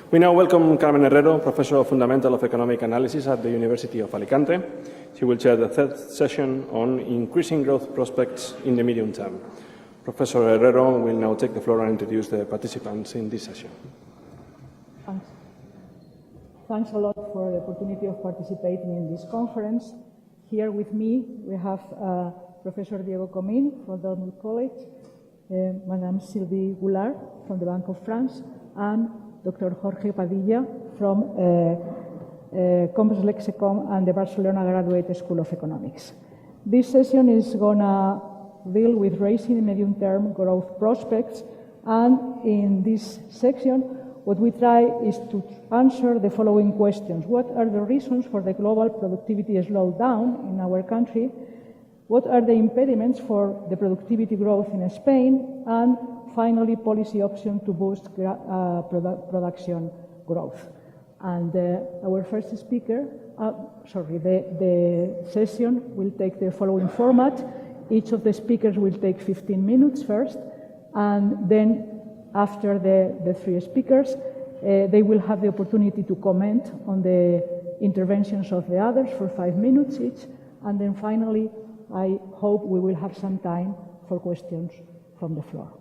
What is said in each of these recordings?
We now welcome Carmen Herrero, Professor of Fundamental of Economic Analysis at the University of Alicante. She will chair the third session on increasing growth prospects in the medium term. Professor Herrero will now take the floor and introduce the participants in this session. Thanks. Thanks a lot for the opportunity of participating in this conference. Here with me, we have Professor Diego Comín from Dartmouth College, Madame Sylvie Goulart from the Bank of France, and Dr. Jorge Padilla from Complex Lexicon and the Barcelona Graduate School of Economics. This session is going to deal with raising medium-term growth prospects, and in this section, what we try is to answer the following questions. What are the reasons for the global productivity slowdown in our country? What are the impediments for the productivity growth in Spain? And finally, policy options to boost production growth. And our first speaker, the session will take the following format. Each of the speakers will take 15 minutes first, and then after the three speakers, they will have the opportunity to comment on the interventions of the others for 5 minutes each, and then finally, I hope we will have some time for questions from the floor.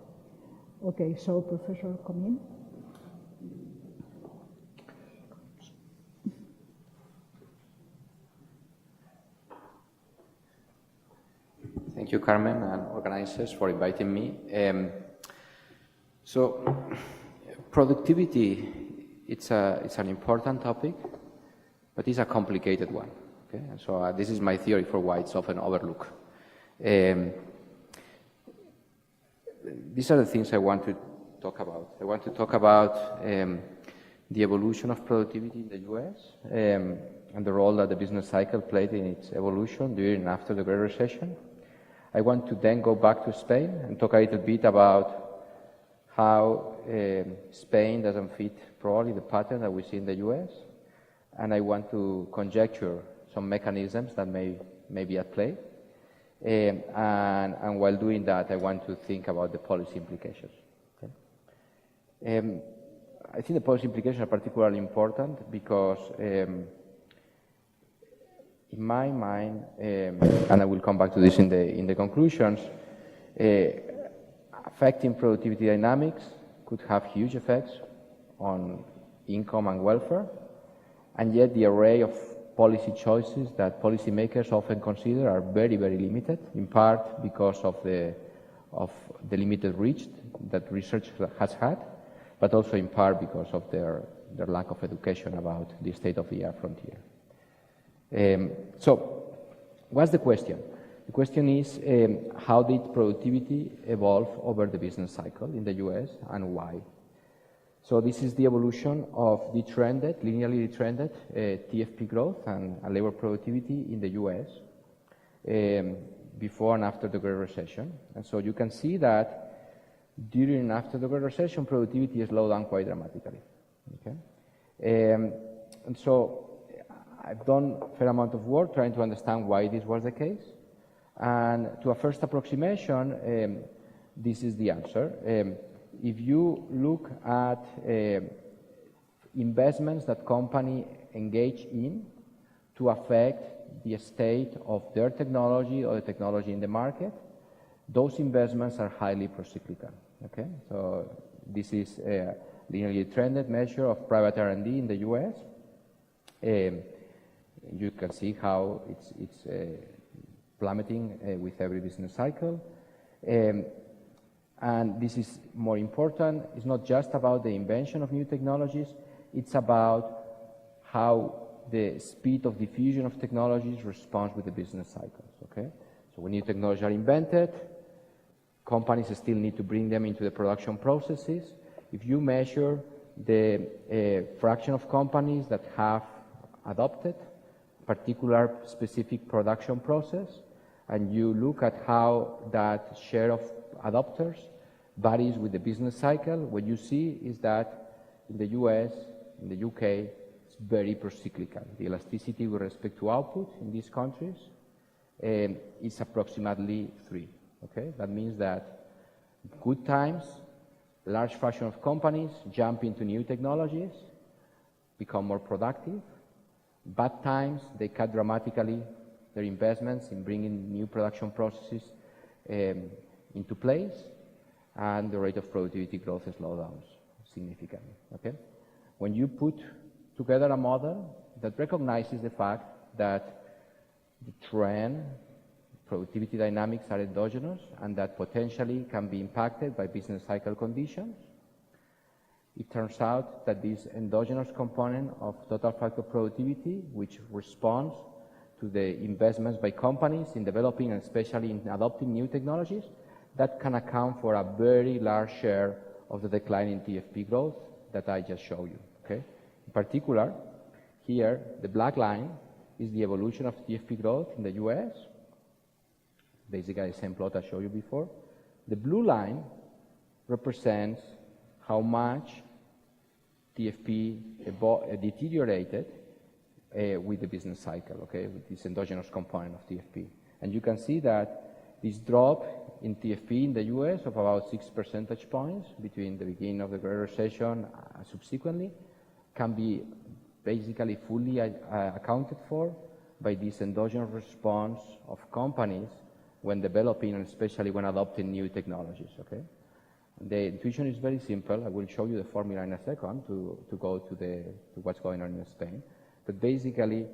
Okay, so Professor Comín. Thank you, Carmen, and organizers for inviting me. So, productivity, it's an important topic, but it's a complicated one. Okay? So this is my theory for why it's often overlooked. These are the things I want to talk about. I want to talk about the evolution of productivity in the US and the role that the business cycle played in its evolution during and after the Great Recession. I want to then go back to Spain and talk a little bit about how Spain doesn't fit probably the pattern that we see in the US. And I want to conjecture some mechanisms that may be at play. And while doing that, I want to think about the policy implications. Okay? I think the policy implications are particularly important because in my mind, and I will come back to this in the conclusions, affecting productivity dynamics could have huge effects on income and welfare, and yet the array of policy choices that policymakers often consider are very, very limited, in part because of the limited reach that research has had, but also in part because of their lack of education about the state-of-the-art frontier. So, what's the question? The question is, how did productivity evolve over the business cycle in the US and why? So this is the evolution of linearly detrended TFP growth and labor productivity in the US before and after the Great Recession. And so you can see that during and after the Great Recession, productivity has slowed down quite dramatically. Okay? And so I've done a fair amount of work trying to understand why this was the case. And to a first approximation, this is the answer. If you look at investments that companies engage in to affect the state of their technology or the technology in the market, those investments are highly procyclical. Okay? So this is a linearly trended measure of private R&D in the US. You can see how it's plummeting with every business cycle. And this is more important. It's not just about the invention of new technologies, it's about how the speed of diffusion of technologies responds with the business cycles. Okay? So when new technologies are invented, companies still need to bring them into the production processes. If you measure the fraction of companies that have adopted a particular specific production process, and you look at how that share of adopters varies with the business cycle, what you see is that in the US, in the UK, it's very procyclical. The elasticity with respect to output in these countries is approximately 3. Okay? That means that good times, large fraction of companies jump into new technologies, become more productive. Bad times, they cut dramatically their investments in bringing new production processes into place, and the rate of productivity growth slows down significantly. Okay? When you put together a model that recognizes the fact that the trend, productivity dynamics are endogenous and that potentially can be impacted by business cycle conditions, it turns out that this endogenous component of total factor productivity, which responds to the investments by companies in developing and especially in adopting new technologies, that can account for a very large share of the decline in TFP growth that I just showed you. Okay? In particular, here, the black line is the evolution of TFP growth in the US, basically the same plot I showed you before. The blue line represents how much TFP deteriorated with the business cycle, okay, with this endogenous component of TFP. And you can see that this drop in TFP in the US of about 6 percentage points between the beginning of the Great Recession subsequently can be basically fully accounted for by this endogenous response of companies when developing and especially when adopting new technologies, okay? The intuition is very simple. I will show you the formula in a second to go to what's going on in Spain. But basically,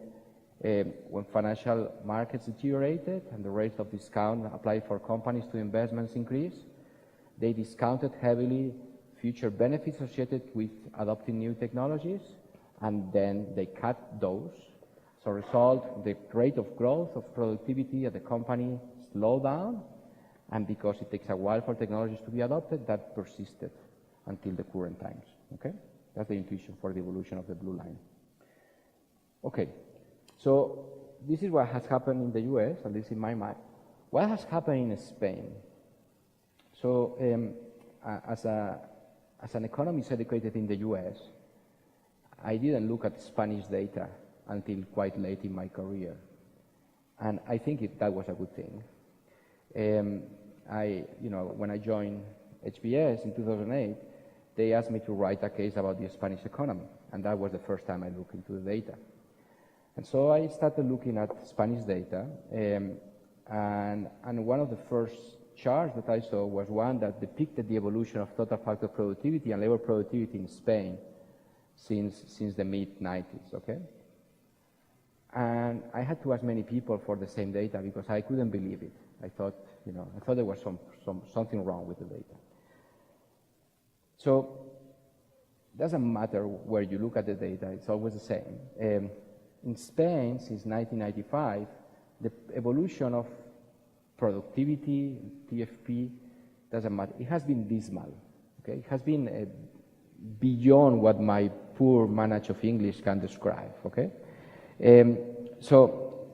when financial markets deteriorated and the rate of discount applied for companies to investments increased, they discounted heavily future benefits associated with adopting new technologies, and then they cut those. As a result, the rate of growth of productivity at the company slowed down, and because it takes a while for technologies to be adopted, that persisted until the current times. Okay? That's the intuition for the evolution of the blue line. Okay, so this is what has happened in the US, at least in my mind. What has happened in Spain? So as an economist educated in the US, I didn't look at Spanish data until quite late in my career. And I think that was a good thing. When I joined HBS in 2008, they asked me to write a case about the Spanish economy, and that was the first time I looked into the data. And so I started looking at Spanish data, and one of the first charts that I saw was one that depicted the evolution of total factor productivity and labor productivity in Spain since the mid-90s, okay? And I had to ask many people for the same data because I couldn't believe it. I thought there was something wrong with the data. So it doesn't matter where you look at the data, it's always the same. In Spain, since 1995, the evolution of productivity, TFP, doesn't matter. It has been dismal, okay? It has been beyond what my poor manage of English can describe, okay? So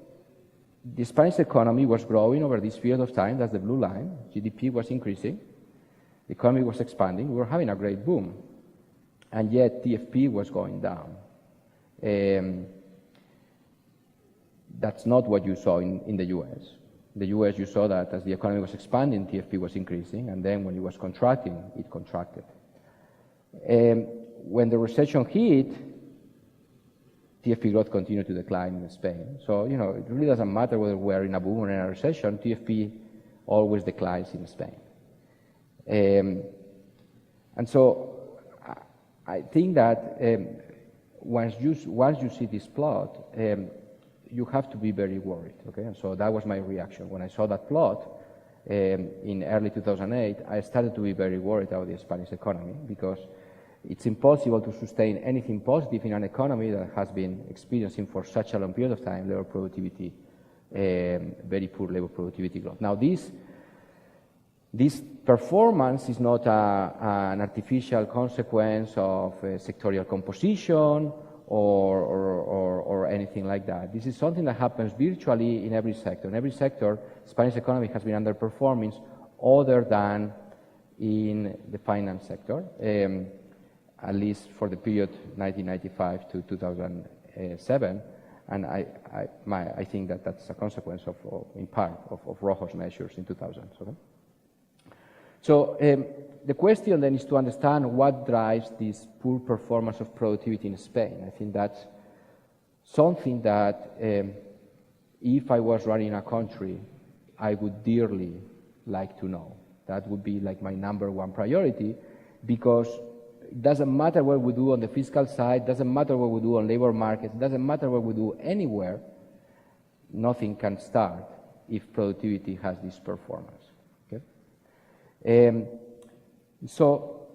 the Spanish economy was growing over this period of time, that's the blue line. GDP was increasing, the economy was expanding, we were having a great boom, and yet TFP was going down. That's not what you saw in the US. In the US, you saw that as the economy was expanding, TFP was increasing, and then when it was contracting, it contracted. When the recession hit, TFP growth continued to decline in Spain. So, it really doesn't matter whether we're in a boom or in a recession, TFP always declines in Spain. And so I think that once you see this plot, you have to be very worried, okay? And so that was my reaction. When I saw that plot in early 2008, I started to be very worried about the Spanish economy because it's impossible to sustain anything positive in an economy that has been experiencing for such a long period of time labor productivity, very poor labor productivity growth. Now this performance is not an artificial consequence of sectorial composition or anything like that. This is something that happens virtually in every sector. In every sector, Spanish economy has been underperforming other than in the finance sector, at least for the period 1995 to 2007. And I think that that's a consequence of in part, of Rojo's measures in 2000. Okay? So the question then is to understand what drives this poor performance of productivity in Spain. I think that's something that if I was running a country, I would dearly like to know. That would be like my #1 priority, because it doesn't matter what we do on the fiscal side, doesn't matter what we do on labor markets, doesn't matter what we do anywhere, nothing can start if productivity has this performance. Okay? So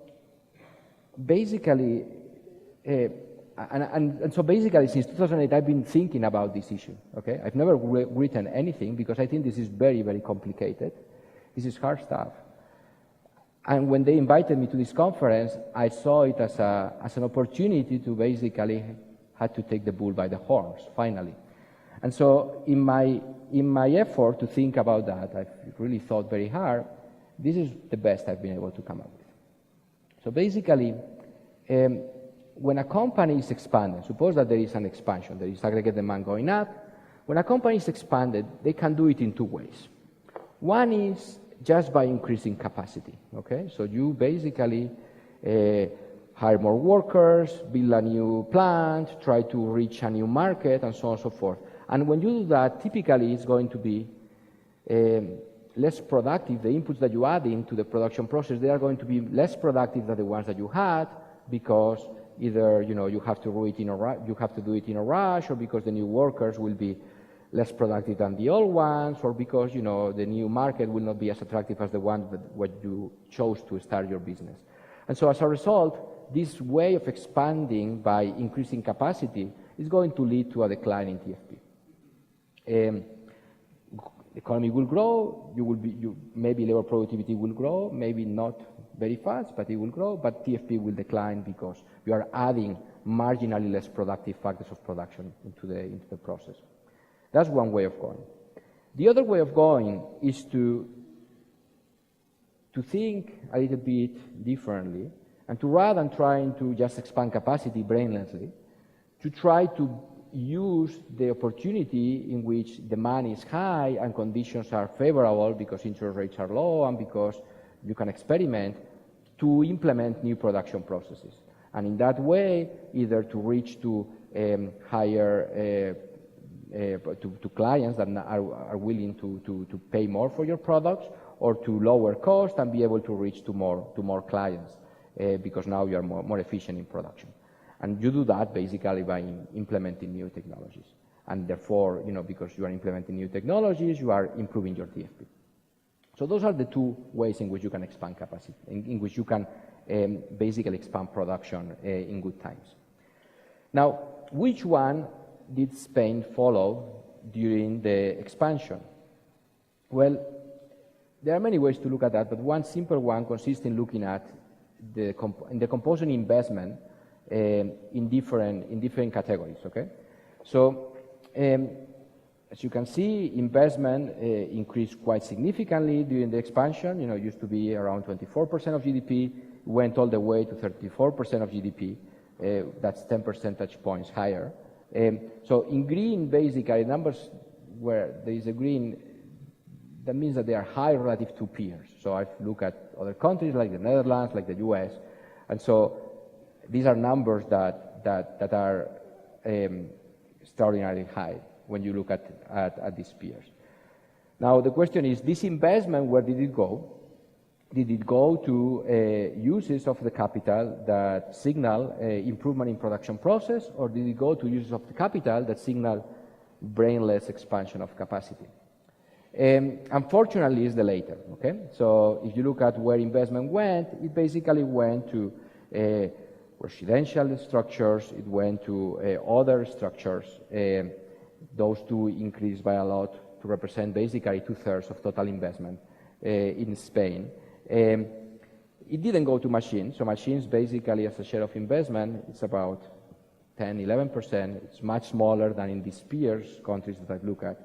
basically, so basically since 2008 I've been thinking about this issue. Okay? I've never written anything because I think this is very, very complicated. This is hard stuff. And when they invited me to this conference, I saw it as an opportunity to basically had to take the bull by the horns, finally. And so in my effort to think about that, I've really thought very hard. This is the best I've been able to come up with. So basically, when a company is expanded, suppose that there is an expansion, there is aggregate demand going up. When a company is expanded, they can do it in 2 ways. One is just by increasing capacity, okay? So you basically hire more workers, build a new plant, try to reach a new market, and so on and so forth. And when you do that, typically it's going to be less productive. The inputs that you add into the production process, they are going to be less productive than the ones that you had, because either you have to do it in a rush, or because the new workers will be less productive than the old ones, or because the new market will not be as attractive as the one that you chose to start your business. And so as a result, this way of expanding by increasing capacity is going to lead to a decline in TFP. The economy will grow, maybe labor productivity will grow, maybe not very fast, but it will grow, but TFP will decline because you are adding marginally less productive factors of production into the process. That's one way of going. The other way of going is to think a little bit differently, and to, rather than trying to just expand capacity brainlessly, to try to use the opportunity in which demand is high and conditions are favorable because interest rates are low and because you can experiment, to implement new production processes. And in that way, either to reach to higher to clients that are willing to pay more for your products, or to lower cost and be able to reach to more clients because now you are more efficient in production. And you do that basically by implementing new technologies. And therefore, because you are implementing new technologies, you are improving your TFP. So those are the 2 ways in which you can expand capacity, in which you can basically expand production in good times. Now, which one did Spain follow during the expansion? Well, there are many ways to look at that, but one simple one consists in looking at the composing investment in different categories. Okay, so as you can see, investment increased quite significantly during the expansion. It used to be around 24% of GDP, went all the way to 34% of GDP. That's 10 percentage points higher. So in green, basically, numbers where there is a green, that means that they are high relative to peers. So I've looked at other countries like the Netherlands, like the US, and so these are numbers that are extraordinarily high when you look at these peers. Now the question is, this investment, where did it go? Did it go to uses of the capital that signal improvement in production process, or did it go to uses of the capital that signal brainless expansion of capacity? Unfortunately, it's the later. Okay, so if you look at where investment went, it basically went to residential structures, it went to other structures. Those 2 increased by a lot to represent basically 2/3 of total investment in Spain. It didn't go to machines. So machines basically, as a share of investment, it's about 10–11%. It's much smaller than in these peers countries that I've looked at.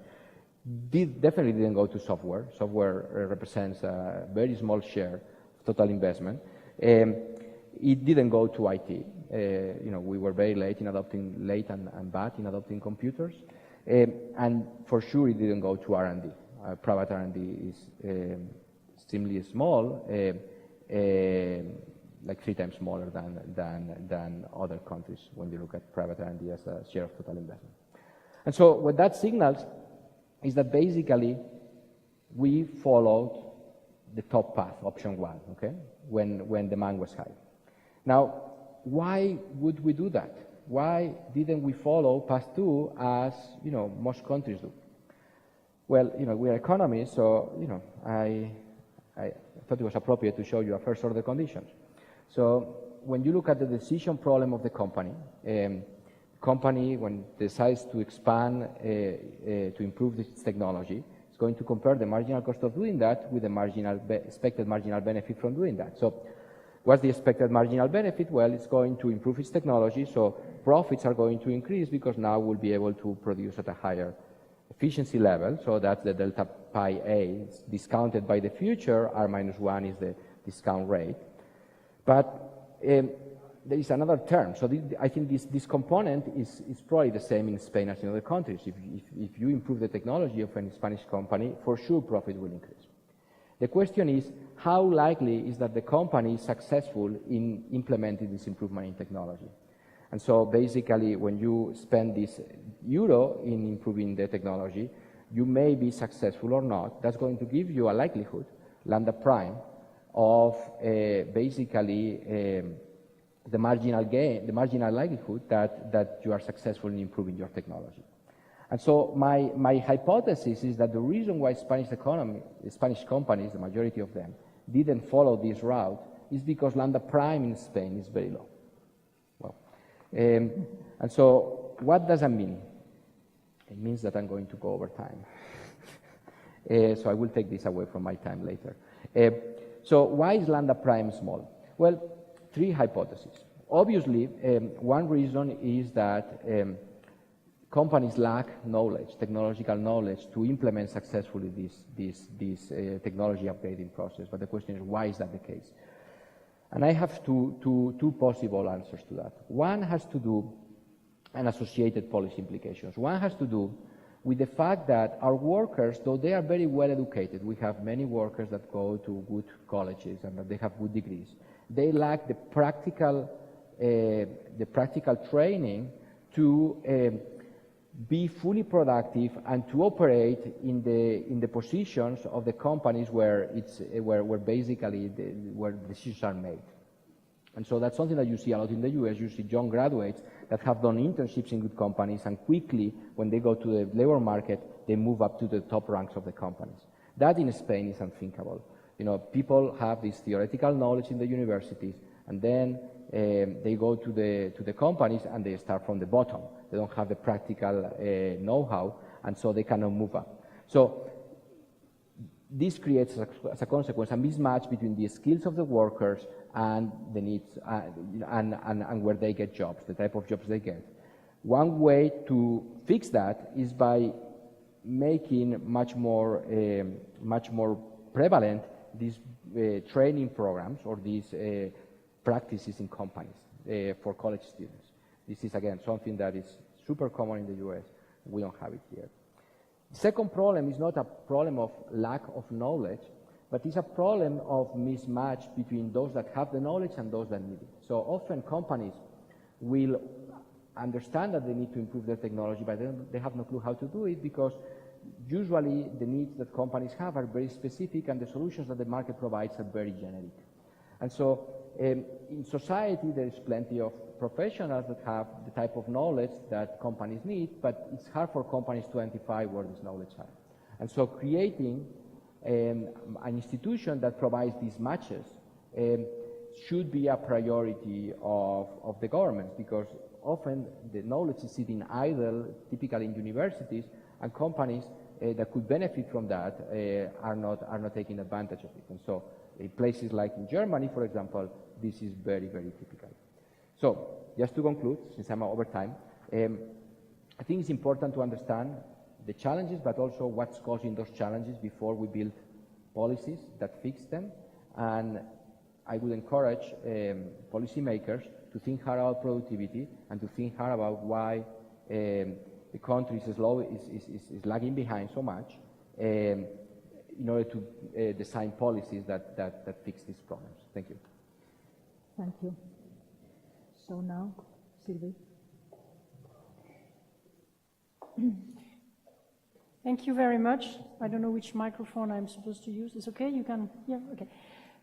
Definitely didn't go to software. Software represents a very small share of total investment. It didn't go to IT. We were very late and bad in adopting computers. And for sure, it didn't go to R&D. Private R&D is extremely small, like 3 times smaller than other countries when you look at private R&D as a share of total investment. And so what that signals is that basically we followed the top path, option 1, okay, when demand was high. Now, why would we do that? Why didn't we follow path 2 as, most countries do? Well, we are economists, so, I thought it was appropriate to show you a first order conditions. So when you look at the decision problem of the company, when it decides to expand, to improve its technology, it's going to compare the marginal cost of doing that with the expected marginal benefit from doing that. So what's the expected marginal benefit? Well, it's going to improve its technology, so profits are going to increase because now we'll be able to produce at a higher efficiency level, so that's the delta pi A. It's discounted by the future, R minus 1 is the discount rate. But there is another term. So I think this component is probably the same in Spain as in other countries. If you improve the technology of a Spanish company, for sure profit will increase. The question is, how likely is that the company is successful in implementing this improvement in technology? And so basically, when you spend this euro in improving the technology, you may be successful or not. That's going to give you a likelihood, lambda prime, of basically the marginal gain, the marginal likelihood that you are successful in improving your technology. And so my hypothesis is that the reason why Spanish companies, the majority of them, didn't follow this route is because lambda prime in Spain is very low. Well, and so what does that mean? It means that I'm going to go over time. So I will take this away from my time later. So why is lambda prime small? Well, 3 hypotheses. Obviously, one reason is that companies lack knowledge, technological knowledge, to implement successfully this technology upgrading process. But the question is, why is that the case? And I have two possible answers to that. One has to do, and associated policy implications. One has to do with the fact that our workers, though they are very well educated, we have many workers that go to good colleges and that they have good degrees, they lack the practical training to be fully productive and to operate in the positions of the companies where basically where decisions are made. And so that's something that you see a lot in the US. You see young graduates that have done internships in good companies, and quickly, when they go to the labor market, they move up to the top ranks of the companies. That in Spain is unthinkable. People have this theoretical knowledge in the universities, and then they go to the companies and they start from the bottom. They don't have the practical know-how, and so they cannot move up. So this creates, as a consequence, a mismatch between the skills of the workers and the needs and where they get jobs, the type of jobs they get. One way to fix that is by making much more prevalent these training programs or these practices in companies for college students. This is, again, something that is super common in the US. We don't have it here. The second problem is not a problem of lack of knowledge, but it's a problem of mismatch between those that have the knowledge and those that need it. So often companies will understand that they need to improve their technology, but they have no clue how to do it, because usually the needs that companies have are very specific and the solutions that the market provides are very generic. And so in society there is plenty of professionals that have the type of knowledge that companies need, but it's hard for companies to identify where this knowledge are. And so creating an institution that provides these matches should be a priority of the governments, because often the knowledge is sitting idle, typically in universities, and companies that could benefit from that are not taking advantage of it. And so in places like in Germany, for example, this is very, very typical. So just to conclude, since I'm over time, I think it's important to understand the challenges, but also what's causing those challenges before we build policies that fix them. And I would encourage policymakers to think hard about productivity and to think hard about why the country is lagging behind so much. in order to design policies that fix these problems. Thank you. Thank you. So now, Sylvie. Thank you very much. I don't know which microphone I'm supposed to use. It's okay? You can? Yeah, okay.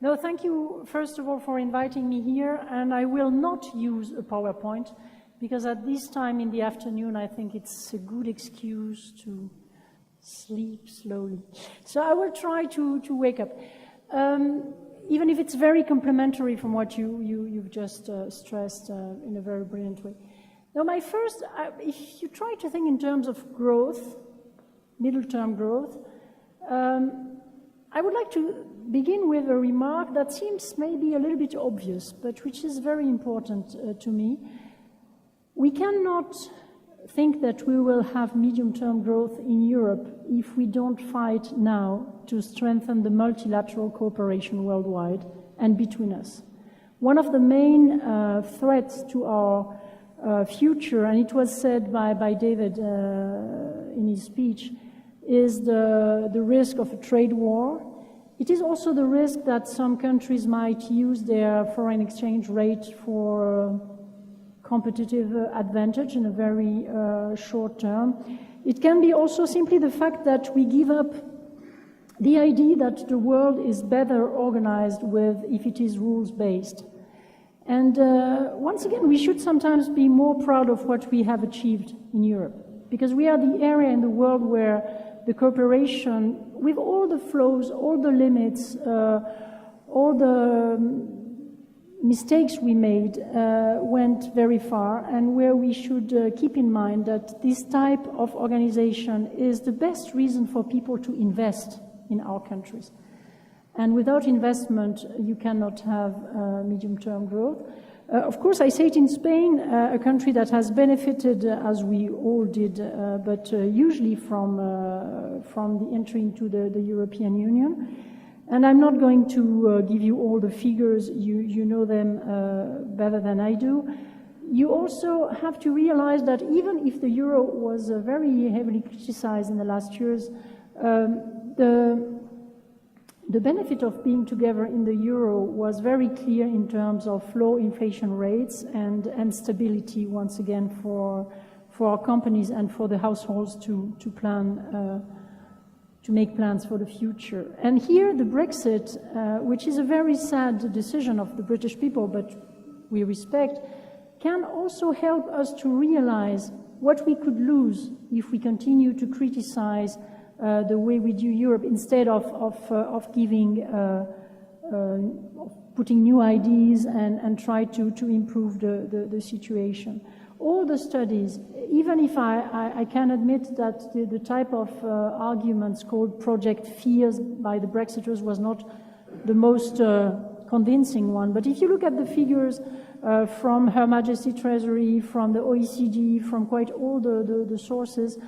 No, thank you, first of all, for inviting me here. And I will not use a PowerPoint, because at this time in the afternoon, I think it's a good excuse to sleep slowly. So I will try to wake up, even if it's very complementary from what you've just stressed in a very brilliant way. Now, my first, if you try to think in terms of growth, middle-term growth, I would like to begin with a remark that seems maybe a little bit obvious, but which is very important to me. We cannot think that we will have medium-term growth in Europe if we don't fight now to strengthen the multilateral cooperation worldwide and between us. One of the main threats to our future, and it was said by David in his speech, is the risk of a trade war. It is also the risk that some countries might use their foreign exchange rate for competitive advantage in a very short term. It can be also simply the fact that we give up the idea that the world is better organized if it is rules-based. And once again, we should sometimes be more proud of what we have achieved in Europe, because we are the area in the world where the cooperation, with all the flows, all the limits, all the mistakes we made, went very far, and where we should keep in mind that this type of organization is the best reason for people to invest in our countries. And without investment, you cannot have medium-term growth. Of course, I say it in Spain, a country that has benefited, as we all did, but usually from the entry into the European Union. And I'm not going to give you all the figures, you know them better than I do. You also have to realize that even if the euro was very heavily criticized in the last years, the benefit of being together in the euro was very clear in terms of low inflation rates and stability, once again, for our companies and for the households to plan, to make plans for the future. And here the Brexit, which is a very sad decision of the British people, but we respect, can also help us to realize what we could lose if we continue to criticize the way we do Europe, instead of giving, putting new ideas and try to improve the situation. All the studies, even if I can admit that the type of arguments called project fears by the Brexiters was not the most convincing one, but if you look at the figures from Her Majesty Treasury, from the OECD, from quite all the sources,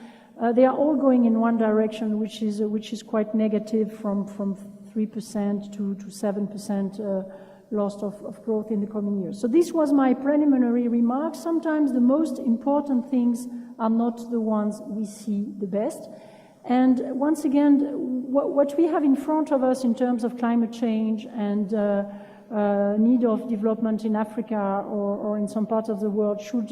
they are all going in one direction, which is quite negative, from 3% to 7% loss of growth in the coming years. So this was my preliminary remark. Sometimes the most important things are not the ones we see the best. And once again, what we have in front of us in terms of climate change and need of development in Africa or in some parts of the world should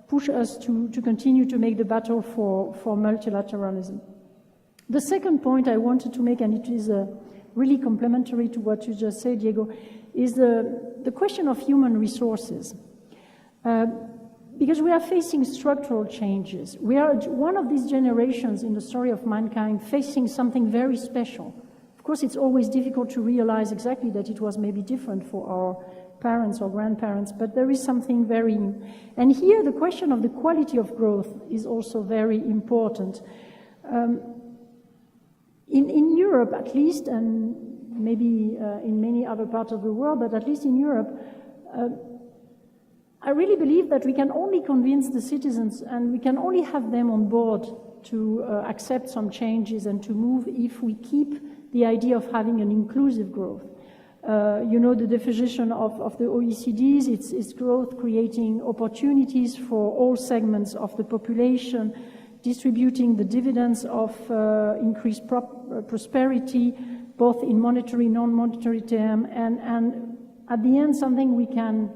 push us to continue to make the battle for multilateralism. The second point I wanted to make, and it is really complementary to what you just said, Diego, is the question of human resources. Because we are facing structural changes. We are one of these generations in the story of mankind facing something very special. Of course, it's always difficult to realize exactly that it was maybe different for our parents or grandparents, but there is something very new. And here the question of the quality of growth is also very important. In Europe, at least, and maybe in many other parts of the world, but at least in Europe, I really believe that we can only convince the citizens and we can only have them on board to accept some changes and to move if we keep the idea of having an inclusive growth. You know the definition of the OECDs, it's growth creating opportunities for all segments of the population, distributing the dividends of increased prosperity, both in monetary, non-monetary term, and at the end, something we can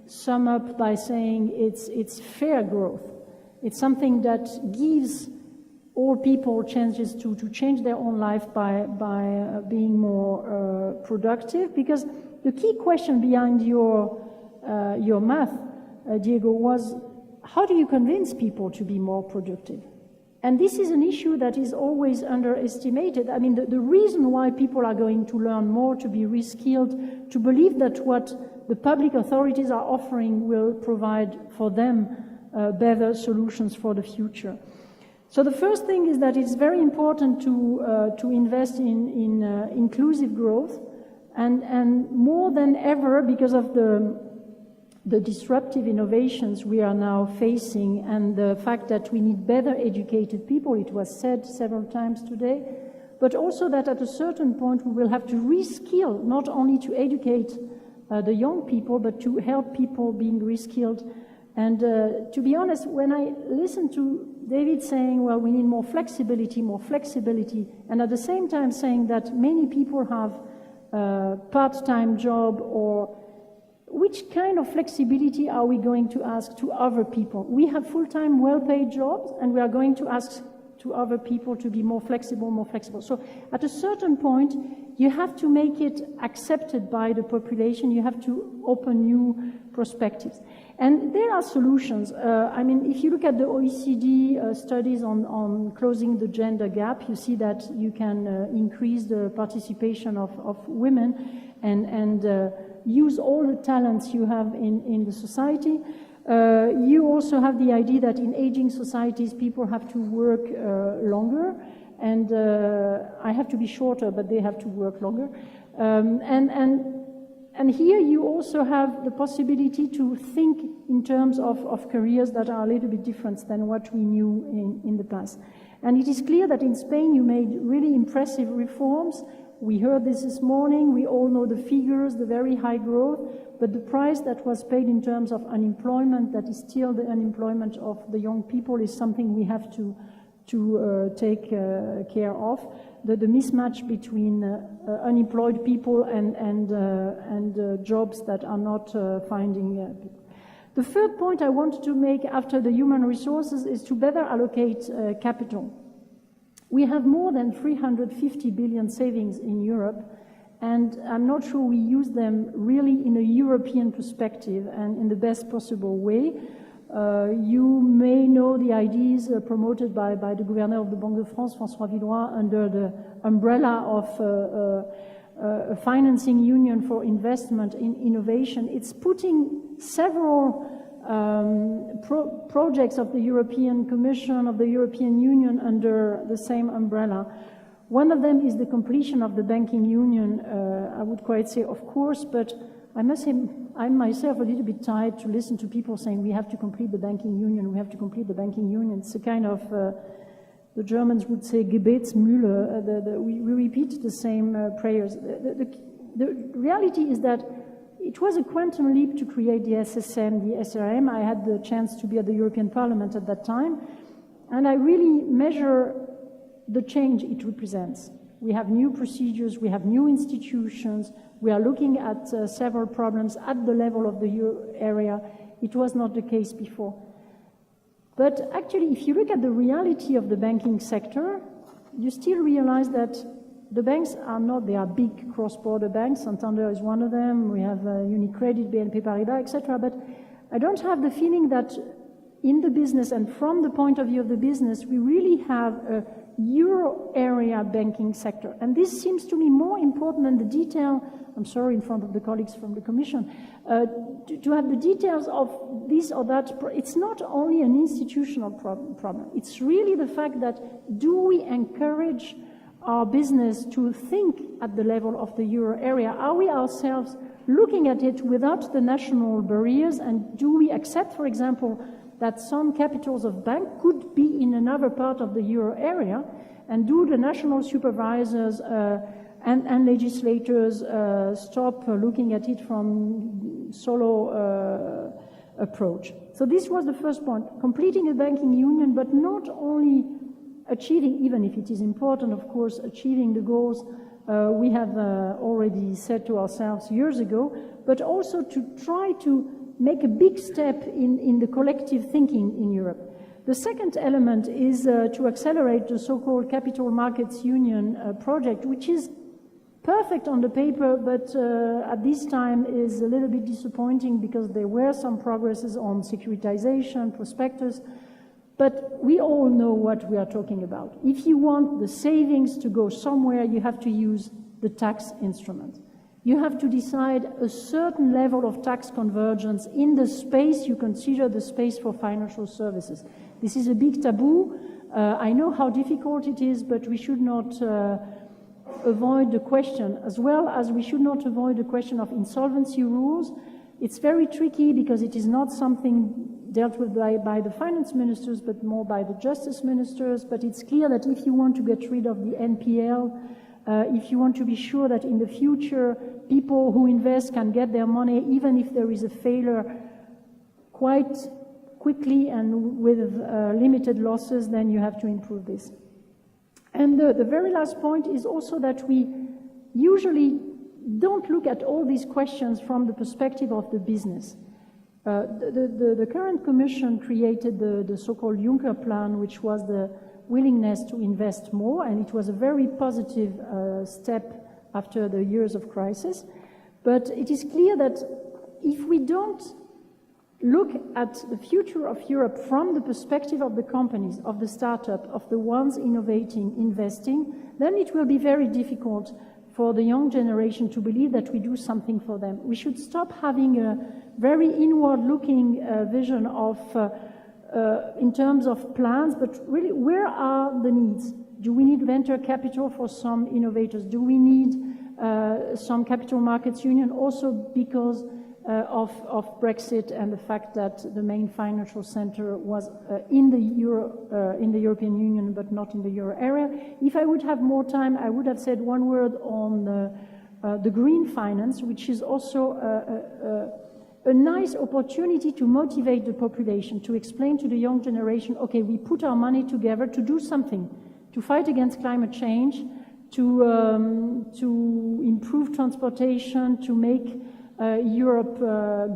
sum up by saying it's fair growth. It's something that gives all people chances to change their own life by being more productive. Because the key question behind your math, Diego, was how do you convince people to be more productive? And this is an issue that is always underestimated. I mean, the reason why people are going to learn more, to be reskilled, to believe that what the public authorities are offering will provide for them better solutions for the future. So the first thing is that it's very important to invest in inclusive growth, and more than ever, because of the disruptive innovations we are now facing and the fact that we need better educated people, it was said several times today, but also that at a certain point we will have to reskill, not only to educate the young people, but to help people being reskilled. And to be honest, when I listen to David saying, well, we need more flexibility, and at the same time saying that many people have a part-time job, or which kind of flexibility are we going to ask to other people? We have full-time, well-paid jobs, and we are going to ask to other people to be more flexible. So at a certain point, you have to make it accepted by the population. You have to open new perspectives. And there are solutions. I mean, if you look at the OECD studies on closing the gender gap, you see that you can increase the participation of women and use all the talents you have in the society. You also have the idea that in aging societies, people have to work longer, and I have to be shorter, but they have to work longer. And here you also have the possibility to think in terms of careers that are a little bit different than what we knew in the past. And it is clear that in Spain you made really impressive reforms. We heard this morning, we all know the figures, the very high growth, but the price that was paid in terms of unemployment, that is still the unemployment of the young people, is something we have to take care of. The mismatch between unemployed people and jobs that are not finding people. The third point I wanted to make after the human resources is to better allocate capital. We have more than 350 billion savings in Europe, and I'm not sure we use them really in a European perspective and in the best possible way. You may know the ideas promoted by the Gouverneur of the Banque de France, François Villeroy, under the umbrella of a financing union for investment in innovation. It's putting several projects of the European Commission, of the European Union, under the same umbrella. One of them is the completion of the banking union. I would quite say, of course, but I must say I'm myself a little bit tired to listen to people saying we have to complete the banking union, we have to complete the banking union. It's a kind of, the Germans would say, Gebetsmühle. We repeat the same prayers. The reality is that it was a quantum leap to create the SSM, the SRM. I had the chance to be at the European Parliament at that time, and I really measure the change it represents. We have new procedures, we have new institutions, we are looking at several problems at the level of the euro area. It was not the case before. But actually, if you look at the reality of the banking sector, you still realize that the banks are not, they are big cross-border banks. Santander is one of them. We have UniCredit, BNP Paribas, etc. But I don't have the feeling that in the business and from the point of view of the business, we really have a euro area banking sector. And this seems to me more important than the detail, I'm sorry in front of the colleagues from the Commission, to have the details of this or that. It's not only an institutional problem. It's really the fact that do we encourage our business to think at the level of the euro area? Are we ourselves looking at it without the national barriers? And do we accept, for example, that some capitals of bank could be in another part of the euro area? And do the national supervisors and legislators stop looking at it from solo approach? So this was the first point, completing a banking union, but not only achieving, even if it is important, of course, achieving the goals we have already set to ourselves years ago, but also to try to make a big step in the collective thinking in Europe. The second element is to accelerate the so-called Capital Markets Union project, which is perfect on the paper, but at this time is a little bit disappointing because there were some progresses on securitization, prospectus, but we all know what we are talking about. If you want the savings to go somewhere, you have to use the tax instrument. You have to decide a certain level of tax convergence in the space you consider the space for financial services. This is a big taboo. I know how difficult it is, but we should not avoid the question, as well as we should not avoid the question of insolvency rules. It's very tricky because it is not something dealt with by the finance ministers, but more by the justice ministers. But it's clear that if you want to get rid of the NPL, if you want to be sure that in the future people who invest can get their money, even if there is a failure, quite quickly and with limited losses, then you have to improve this. And the very last point is also that we usually don't look at all these questions from the perspective of the business. The current Commission created the so-called Juncker Plan, which was the willingness to invest more, and it was a very positive step after the years of crisis. But it is clear that if we don't look at the future of Europe from the perspective of the companies, of the startup, of the ones innovating, investing, then it will be very difficult for the young generation to believe that we do something for them. We should stop having a very inward-looking vision of, in terms of plans, but really, where are the needs? Do we need venture capital for some innovators? Do we need some capital markets union also because of Brexit and the fact that the main financial center was in the European Union but not in the euro area? If I would have more time, I would have said one word on the green finance, which is also a nice opportunity to motivate the population, to explain to the young generation, okay, we put our money together to do something, to fight against climate change, to improve transportation, to make Europe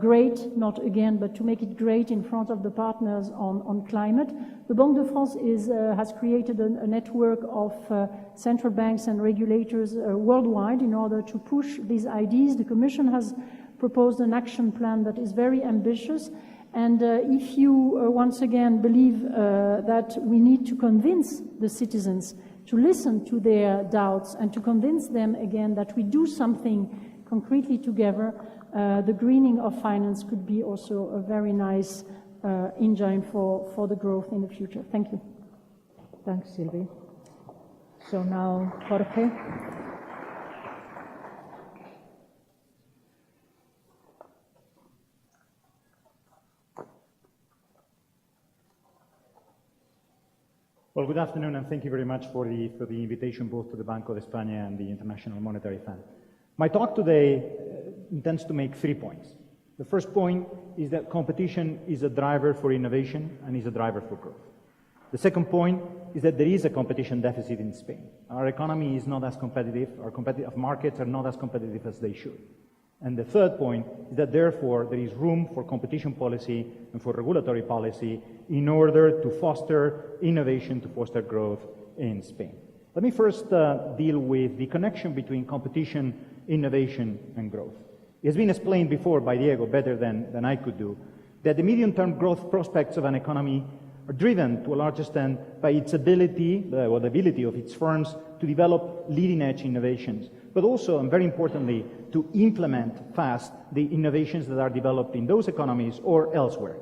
great, not again, but to make it great in front of the partners on climate. The Banque de France has created a network of central banks and regulators worldwide in order to push these ideas. The Commission has proposed an action plan that is very ambitious. And if you once again believe that we need to convince the citizens to listen to their doubts and to convince them again that we do something concretely together, the greening of finance could be also a very nice engine for the growth in the future. Thank you. Thanks, Sylvie. So now, Jorge. Well, good afternoon, and thank you very much for the invitation both to the Banco de España and the International Monetary Fund. My talk today intends to make 3 points. The first point is that competition is a driver for innovation and is a driver for growth. The second point is that there is a competition deficit in Spain. Our economy is not as competitive, our competitive markets are not as competitive as they should. And the third point is that therefore there is room for competition policy and for regulatory policy in order to foster innovation, to foster growth in Spain. Let me first deal with the connection between competition, innovation, and growth. It has been explained before by Diego better than I could do, that the medium-term growth prospects of an economy are driven to a large extent by its ability, or the ability of its firms to develop leading-edge innovations, but also, and very importantly, to implement fast the innovations that are developed in those economies or elsewhere.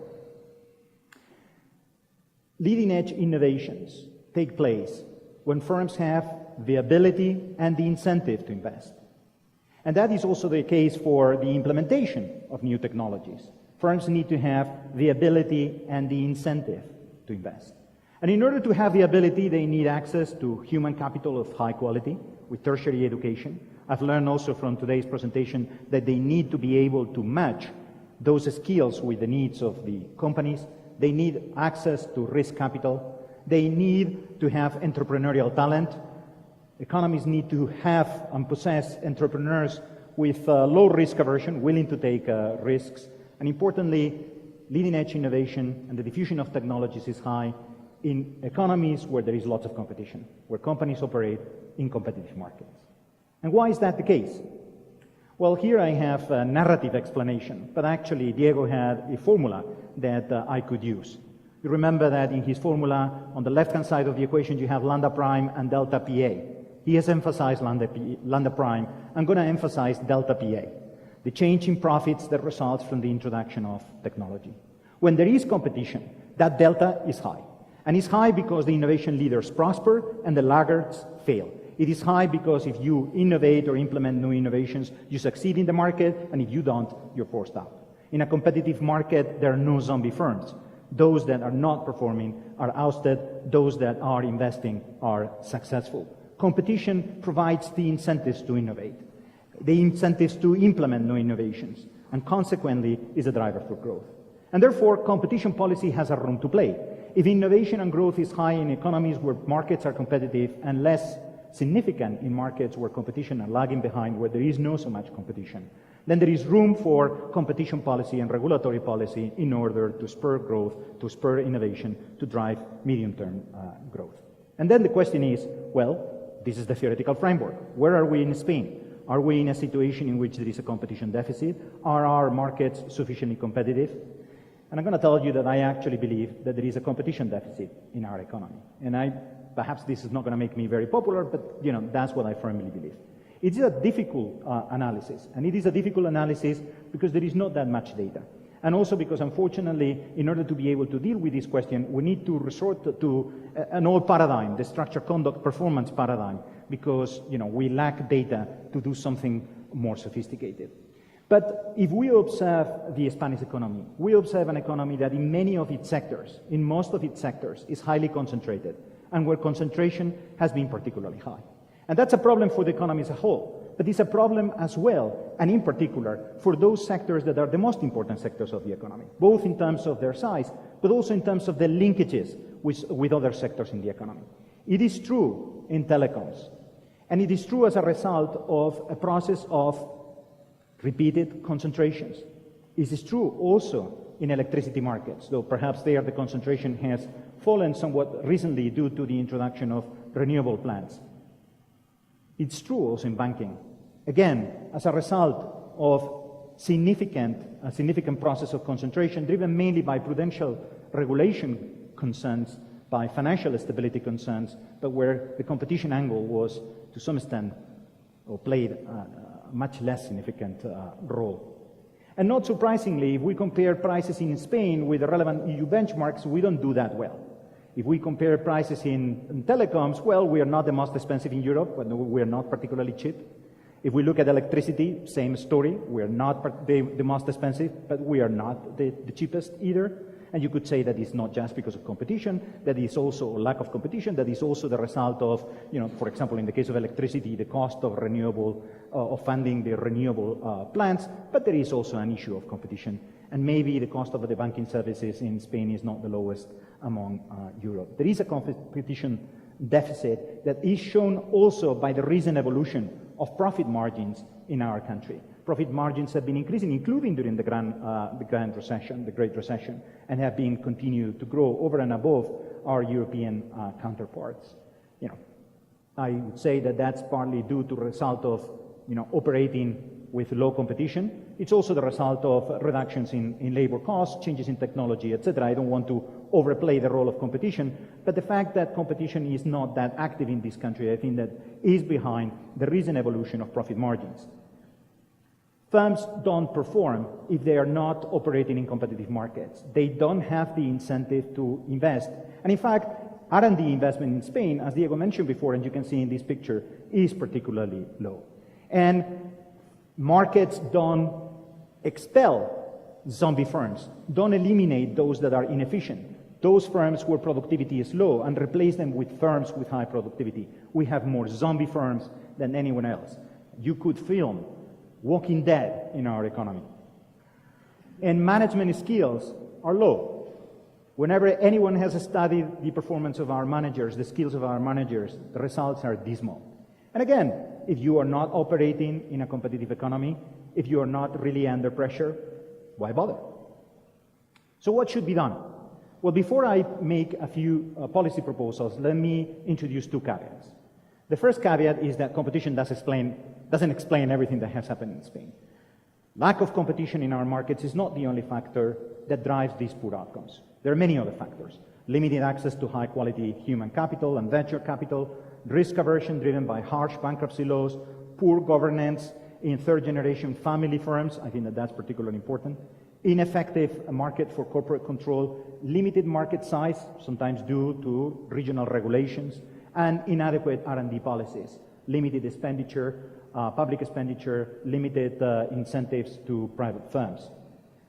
Leading-edge innovations take place when firms have the ability and the incentive to invest. And that is also the case for the implementation of new technologies. Firms need to have the ability and the incentive to invest. And in order to have the ability, they need access to human capital of high quality with tertiary education. I've learned also from today's presentation that they need to be able to match those skills with the needs of the companies. They need access to risk capital. They need to have entrepreneurial talent. Economies need to have and possess entrepreneurs with low risk aversion, willing to take risks. And importantly, leading-edge innovation and the diffusion of technologies is high in economies where there is lots of competition, where companies operate in competitive markets. And why is that the case? Well, here I have a narrative explanation, but actually Diego had a formula that I could use. You remember that in his formula, on the left-hand side of the equation, you have lambda prime and delta PA. He has emphasized lambda prime. I'm going to emphasize delta PA, the change in profits that results from the introduction of technology. When there is competition, that delta is high. And it's high because the innovation leaders prosper and the laggards fail. It is high because if you innovate or implement new innovations, you succeed in the market, and if you don't, you're forced out. In a competitive market, there are no zombie firms. Those that are not performing are ousted. Those that are investing are successful. Competition provides the incentives to innovate, the incentives to implement new innovations, and consequently is a driver for growth. And therefore, competition policy has a role to play. If innovation and growth is high in economies where markets are competitive and less significant in markets where competition are lagging behind, where there is no so much competition, then there is room for competition policy and regulatory policy in order to spur growth, to spur innovation, to drive medium-term growth. And then the question is, well, this is the theoretical framework. Where are we in Spain? Are we in a situation in which there is a competition deficit? Are our markets sufficiently competitive? And I'm going to tell you that I actually believe that there is a competition deficit in our economy. And perhaps this is not going to make me very popular, but that's what I firmly believe. It is a difficult analysis, and it is a difficult analysis because there is not that much data. And also because, unfortunately, in order to be able to deal with this question, we need to resort to an old paradigm, the structured conduct performance paradigm, because we lack data to do something more sophisticated. But if we observe the Spanish economy, we observe an economy that in many of its sectors, in most of its sectors, is highly concentrated, and where concentration has been particularly high. And that's a problem for the economy as a whole, but it's a problem as well, and in particular, for those sectors that are the most important sectors of the economy, both in terms of their size, but also in terms of the linkages with other sectors in the economy. It is true in telecoms, and it is true as a result of a process of repeated concentrations. It is true also in electricity markets, though perhaps there the concentration has fallen somewhat recently due to the introduction of renewable plants. It's true also in banking. Again, as a result of a significant process of concentration driven mainly by prudential regulation concerns, by financial stability concerns, but where the competition angle was to some extent or played a much less significant role. And not surprisingly, if we compare prices in Spain with the relevant EU benchmarks, we don't do that well. If we compare prices in telecoms, well, we are not the most expensive in Europe, but we are not particularly cheap. If we look at electricity, same story. We are not the most expensive, but we are not the cheapest either. And you could say that it's not just because of competition, that is also a lack of competition, that is also the result of, for example, in the case of electricity, the cost of of funding the renewable plants, but there is also an issue of competition. And maybe the cost of the banking services in Spain is not the lowest among Europe. There is a competition deficit that is shown also by the recent evolution of profit margins in our country. Profit margins have been increasing, including during the Great Recession, and have been continued to grow over and above our European counterparts. I would say that that's partly due to the result of operating with low competition. It's also the result of reductions in labor costs, changes in technology, etc. I don't want to overplay the role of competition, but the fact that competition is not that active in this country, I think that is behind the recent evolution of profit margins. Firms don't perform if they are not operating in competitive markets. They don't have the incentive to invest. And in fact, R&D investment in Spain, as Diego mentioned before, and you can see in this picture, is particularly low. And markets don't expel zombie firms, don't eliminate those that are inefficient, those firms where productivity is low, and replace them with firms with high productivity. We have more zombie firms than anyone else. You could film Walking Dead in our economy. and management skills are low. Whenever anyone has studied the performance of our managers, the skills of our managers, the results are dismal. And again, if you are not operating in a competitive economy, if you are not really under pressure, why bother? So what should be done? Well, before I make a few policy proposals, let me introduce two caveats. The first caveat is that competition doesn't explain everything that has happened in Spain. Lack of competition in our markets is not the only factor that drives these poor outcomes. There are many other factors. Limited access to high-quality human capital and venture capital, risk aversion driven by harsh bankruptcy laws, poor governance in third-generation family firms, I think that that's particularly important, ineffective market for corporate control, limited market size, sometimes due to regional regulations, and inadequate R&D policies, limited expenditure, public expenditure, limited incentives to private firms.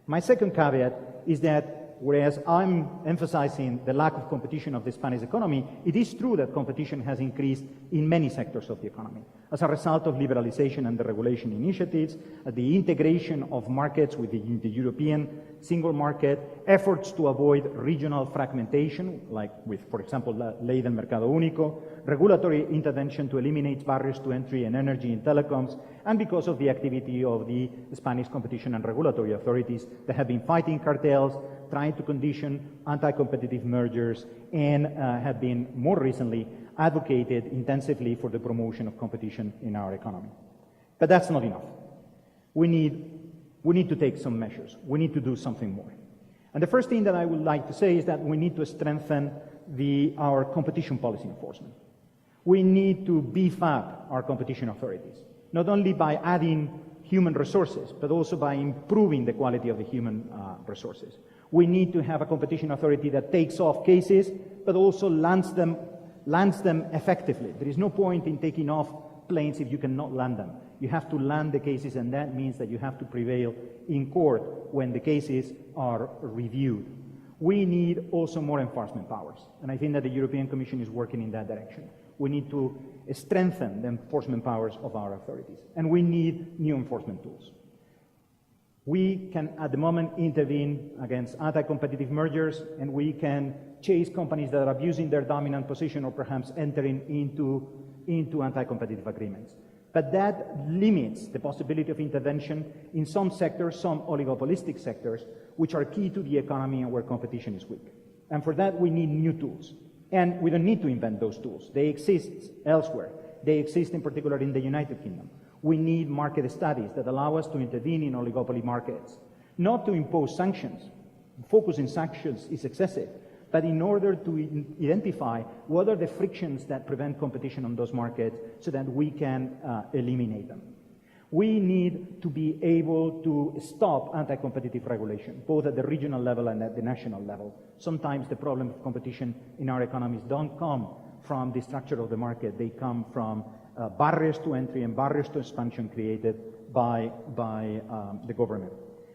My second caveat is that whereas I'm emphasizing the lack of competition of the Spanish economy, it is true that competition has increased in many sectors of the economy as a result of liberalization and deregulation initiatives, the integration of markets within the European single market, efforts to avoid regional fragmentation, like with, for example, Ley del Mercado Único, regulatory intervention to eliminate barriers to entry in energy and telecoms, and because of the activity of the Spanish competition and regulatory authorities that have been fighting cartels, trying to condition anti-competitive mergers, and have been more recently advocated intensively for the promotion of competition in our economy. But that's not enough. We need to take some measures. We need to do something more. And the first thing that I would like to say is that we need to strengthen our competition policy enforcement. We need to beef up our competition authorities, not only by adding human resources, but also by improving the quality of the human resources. We need to have a competition authority that takes off cases, but also lands them effectively. There is no point in taking off planes if you cannot land them. You have to land the cases, and that means that you have to prevail in court when the cases are reviewed. We need also more enforcement powers, and I think that the European Commission is working in that direction. We need to strengthen the enforcement powers of our authorities, and we need new enforcement tools. We can, at the moment, intervene against anti-competitive mergers, and we can chase companies that are abusing their dominant position or perhaps entering into anti-competitive agreements. But that limits the possibility of intervention in some sectors, some oligopolistic sectors, which are key to the economy and where competition is weak. And for that, we need new tools. And we don't need to invent those tools. They exist elsewhere. They exist in particular in the United Kingdom. We need market studies that allow us to intervene in oligopoly markets, not to impose sanctions. Focus in sanctions is excessive, but in order to identify what are the frictions that prevent competition on those markets so that we can eliminate them. We need to be able to stop anti-competitive regulation, both at the regional level and at the national level. Sometimes the problem of competition in our economies don't come from the structure of the market. They come from barriers to entry and barriers to expansion created by the government.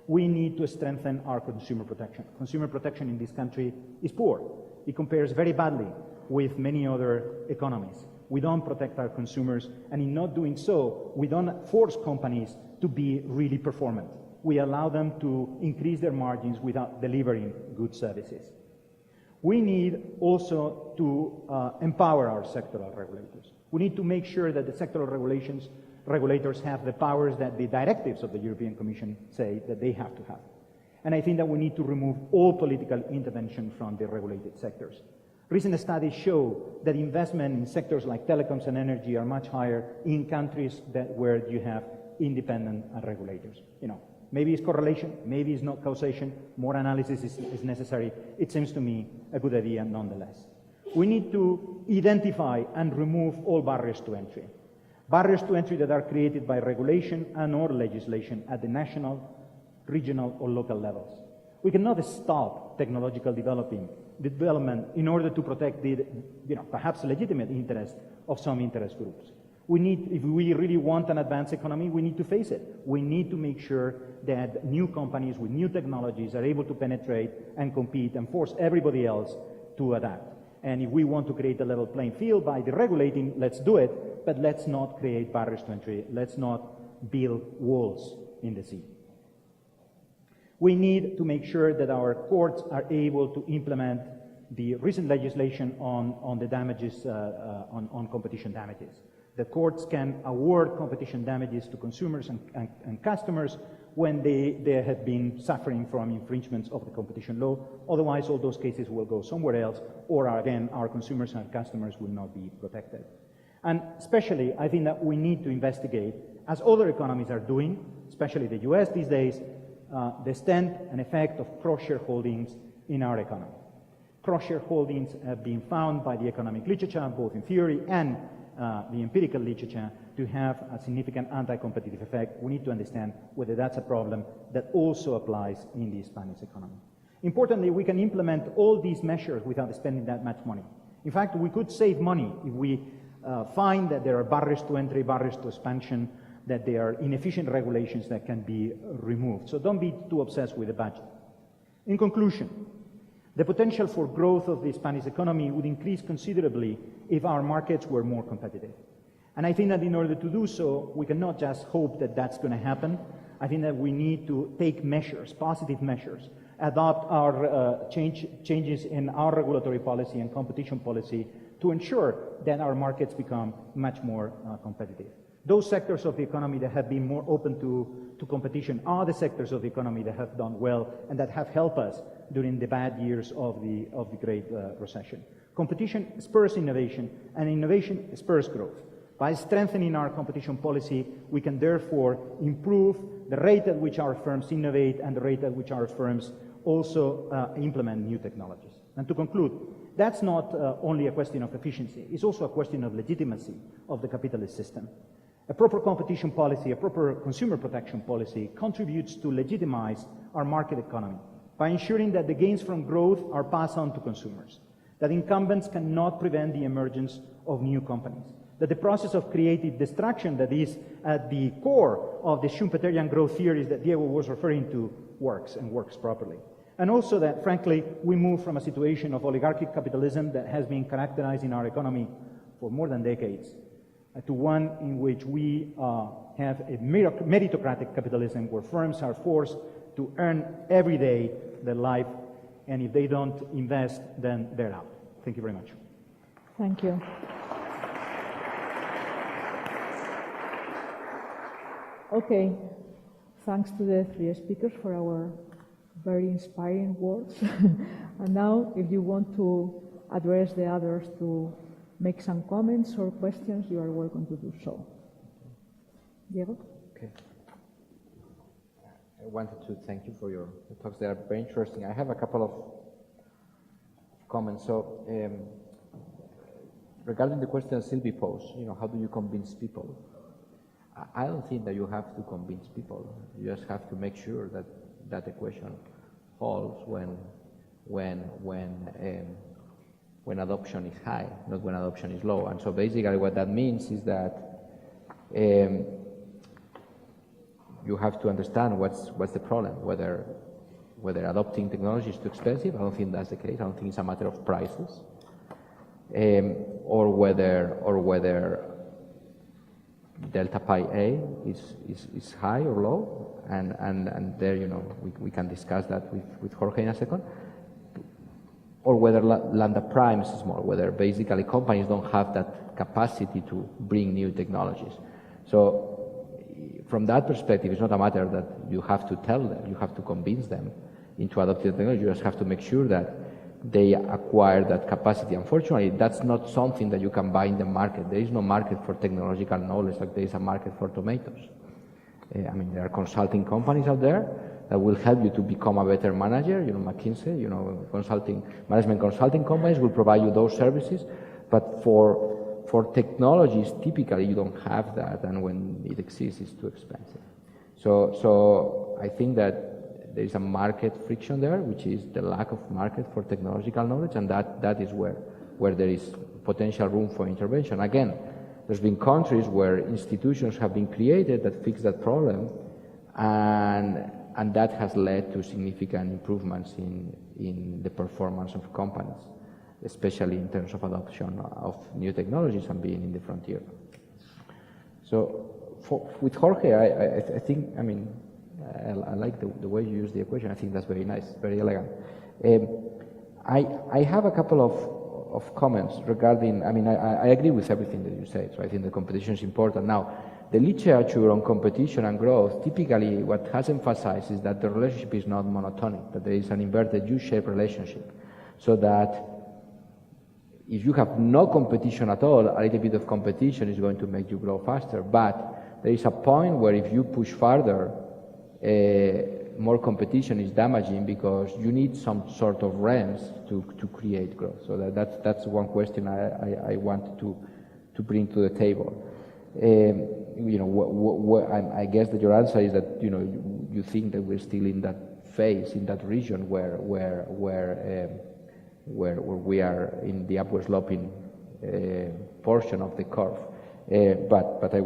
We need to strengthen our consumer protection. Consumer protection in this country is poor. It compares very badly with many other economies. We don't protect our consumers, and in not doing so, we don't force companies to be really performant. We allow them to increase their margins without delivering good services. We need also to empower our sectoral regulators. We need to make sure that the sectoral regulators have the powers that the directives of the European Commission say that they have to have. And I think that we need to remove all political intervention from the regulated sectors. Recent studies show that investment in sectors like telecoms and energy are much higher in countries where you have independent regulators. Maybe it's correlation, maybe it's not causation. More analysis is necessary. It seems to me a good idea nonetheless. We need to identify and remove all barriers to entry. Barriers to entry that are created by regulation and or legislation at the national, regional or local levels. We cannot stop technological development in order to protect the perhaps legitimate interest of some interest groups. If we really want an advanced economy, we need to face it. We need to make sure that new companies with new technologies are able to penetrate and compete and force everybody else to adapt. And if we want to create a level playing field by deregulating, let's do it, but let's not create barriers to entry. Let's not build walls in the sea. We need to make sure that our courts are able to implement the recent legislation on the damages, on competition damages. The courts can award competition damages to consumers and customers when they have been suffering from infringements of the competition law. Otherwise, all those cases will go somewhere else, or again, our consumers and customers will not be protected. And especially, I think that we need to investigate, as other economies are doing, especially the US these days, the extent and effect of cross-shareholdings in our economy. Cross-shareholdings have been found by the economic literature, both in theory and the empirical literature, to have a significant anti-competitive effect. We need to understand whether that's a problem that also applies in the Spanish economy. Importantly, we can implement all these measures without spending that much money. In fact, we could save money if we find that there are barriers to entry, barriers to expansion, that there are inefficient regulations that can be removed. So don't be too obsessed with the budget. In conclusion, the potential for growth of the Spanish economy would increase considerably if our markets were more competitive. And I think that in order to do so, we cannot just hope that that's going to happen. I think that we need to take measures, positive measures, adopt our changes in our regulatory policy and competition policy to ensure that our markets become much more competitive. Those sectors of the economy that have been more open to competition are the sectors of the economy that have done well and that have helped us during the bad years of the Great Recession. Competition spurs innovation, and innovation spurs growth. By strengthening our competition policy, we can therefore improve the rate at which our firms innovate and the rate at which our firms also implement new technologies. And to conclude, that's not only a question of efficiency, it's also a question of legitimacy of the capitalist system. A proper competition policy, a proper consumer protection policy contributes to legitimize our market economy by ensuring that the gains from growth are passed on to consumers, that incumbents cannot prevent the emergence of new companies, that the process of creative destruction that is at the core of the Schumpeterian growth theories that Diego was referring to works and works properly. And also that, frankly, we move from a situation of oligarchic capitalism that has been characterized in our economy for more than decades to one in which we have a meritocratic capitalism where firms are forced to earn every day their life, and if they don't invest, then they're out. Thank you very much. Thank you. Okay, thanks to the three speakers for our very inspiring words. And now, if you want to address the others to make some comments or questions, you are welcome to do so. Diego? Okay. I wanted to thank you for your talks. They are very interesting. I have a couple of comments. So, regarding the question Sylvie posed, how do you convince people? I don't think that you have to convince people. You just have to make sure that the question holds when adoption is high, not when adoption is low. And so basically what that means is that you have to understand what's the problem, whether adopting technology is too expensive. I don't think that's the case. I don't think it's a matter of prices, or whether delta pi A is high or low, and there we can discuss that with Jorge in a second, or whether lambda prime is small, whether basically companies don't have that capacity to bring new technologies. So from that perspective, it's not a matter that you have to tell them, you have to convince them into adopting technology. You just have to make sure that they acquire that capacity. Unfortunately, that's not something that you can buy in the market. There is no market for technological knowledge like there is a market for tomatoes. I mean, there are consulting companies out there that will help you to become a better manager. McKinsey, management consulting companies will provide you those services. But for technologies, typically you don't have that, and when it exists, it's too expensive. So I think that there is a market friction there, which is the lack of market for technological knowledge, and that is where there is potential room for intervention. Again, there's been countries where institutions have been created that fix that problem, and that has led to significant improvements in the performance of companies, especially in terms of adoption of new technologies and being in the frontier. So with Jorge, I think, I like the way you use the equation. I think that's very nice, very elegant. I have a couple of comments regarding, I mean, I agree with everything that you said, so I think the competition is important. Now, the literature on competition and growth, typically what has emphasized is that the relationship is not monotonic, that there is an inverted U-shaped relationship, so that if you have no competition at all, a little bit of competition is going to make you grow faster, but there is a point where if you push farther, more competition is damaging because you need some sort of rents to create growth. So that's one question I want to bring to the table. You know, I guess that your answer is that you think that we're still in that phase, in that region where we are in the upward sloping portion of the curve. But I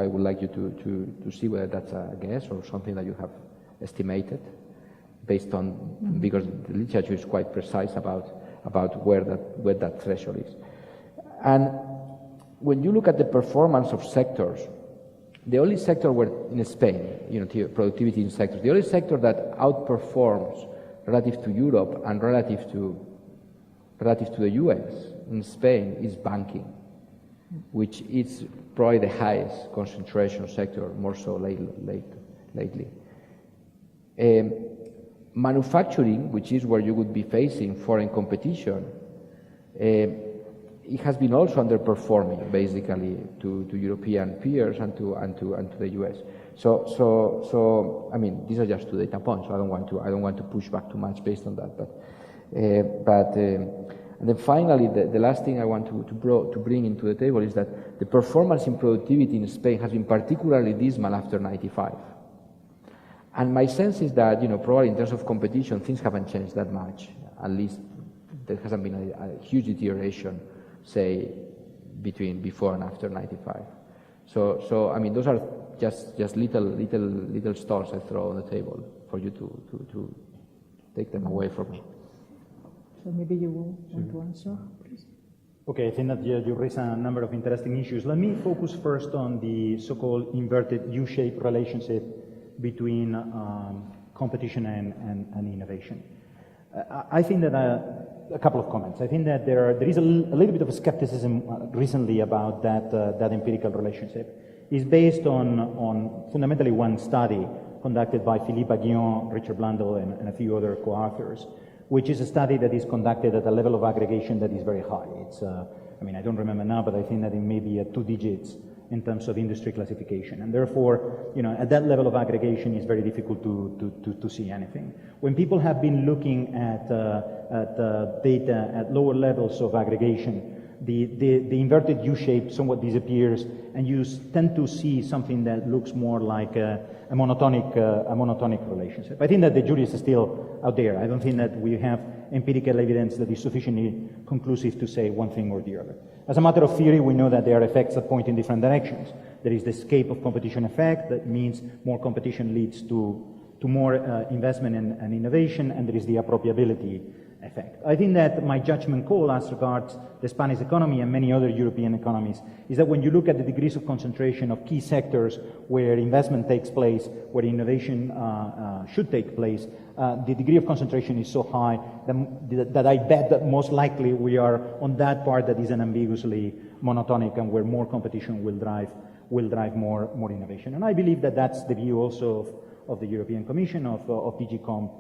would like you to see whether that's a guess or something that you have estimated based on, because the literature is quite precise about where that threshold is. And when you look at the performance of sectors, the only sector where in Spain, productivity in sectors, the only sector that outperforms relative to Europe and relative to the US in Spain is banking, which is probably the highest concentration sector, more so lately. Manufacturing, which is where you would be facing foreign competition, it has been also underperforming basically to European peers and to the US. So I mean, these are just 2 data points. So I don't want to push back too much based on that. But and then finally, the last thing I want to bring into the table is that the performance in productivity in Spain has been particularly dismal after '95. And my sense is that, probably in terms of competition, things haven't changed that much. At least there hasn't been a huge deterioration, say, between before and after '95. So I mean, those are just little stars I throw on the table for you to take them away from me. So maybe you will want to answer, please. Okay, I think that you raise a number of interesting issues. Let me focus first on the so-called inverted U-shaped relationship between competition and innovation. I think that a couple of comments. I think that there is a little bit of a skepticism recently about that empirical relationship. It's based on fundamentally one study conducted by Philippe Aguillon, Richard Blandel, and a few other co-authors, which is a study that is conducted at a level of aggregation that is very high. It's, I mean, I don't remember now, but I think that it may be at 2 digits in terms of industry classification. And therefore, at that level of aggregation, it's very difficult to see anything. When people have been looking at data at lower levels of aggregation, the inverted U-shape somewhat disappears, and you tend to see something that looks more like a monotonic relationship. I think that the jury is still out there. I don't think that we have empirical evidence that is sufficiently conclusive to say one thing or the other. As a matter of theory, we know that there are effects that point in different directions. There is the escape of competition effect, that means more competition leads to more investment and innovation, and there is the appropriability effect. I think that my judgment call as regards the Spanish economy and many other European economies is that when you look at the degrees of concentration of key sectors where investment takes place, where innovation should take place, the degree of concentration is so high that I bet that most likely we are on that part that is unambiguously monotonic and where more competition will drive more innovation. And I believe that that's the view also of the European Commission, of DG Comp,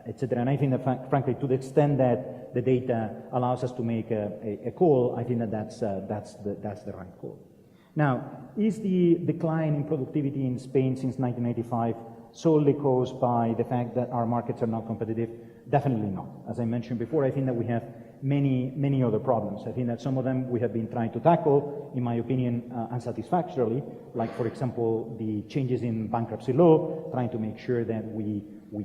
etc. And I think that, frankly, to the extent that the data allows us to make a call, I think that that's the right call. Now, is the decline in productivity in Spain since 1985 solely caused by the fact that our markets are not competitive? Definitely not. As I mentioned before, I think that we have many other problems. I think that some of them we have been trying to tackle, in my opinion, unsatisfactorily, like, for example, the changes in bankruptcy law, trying to make sure that we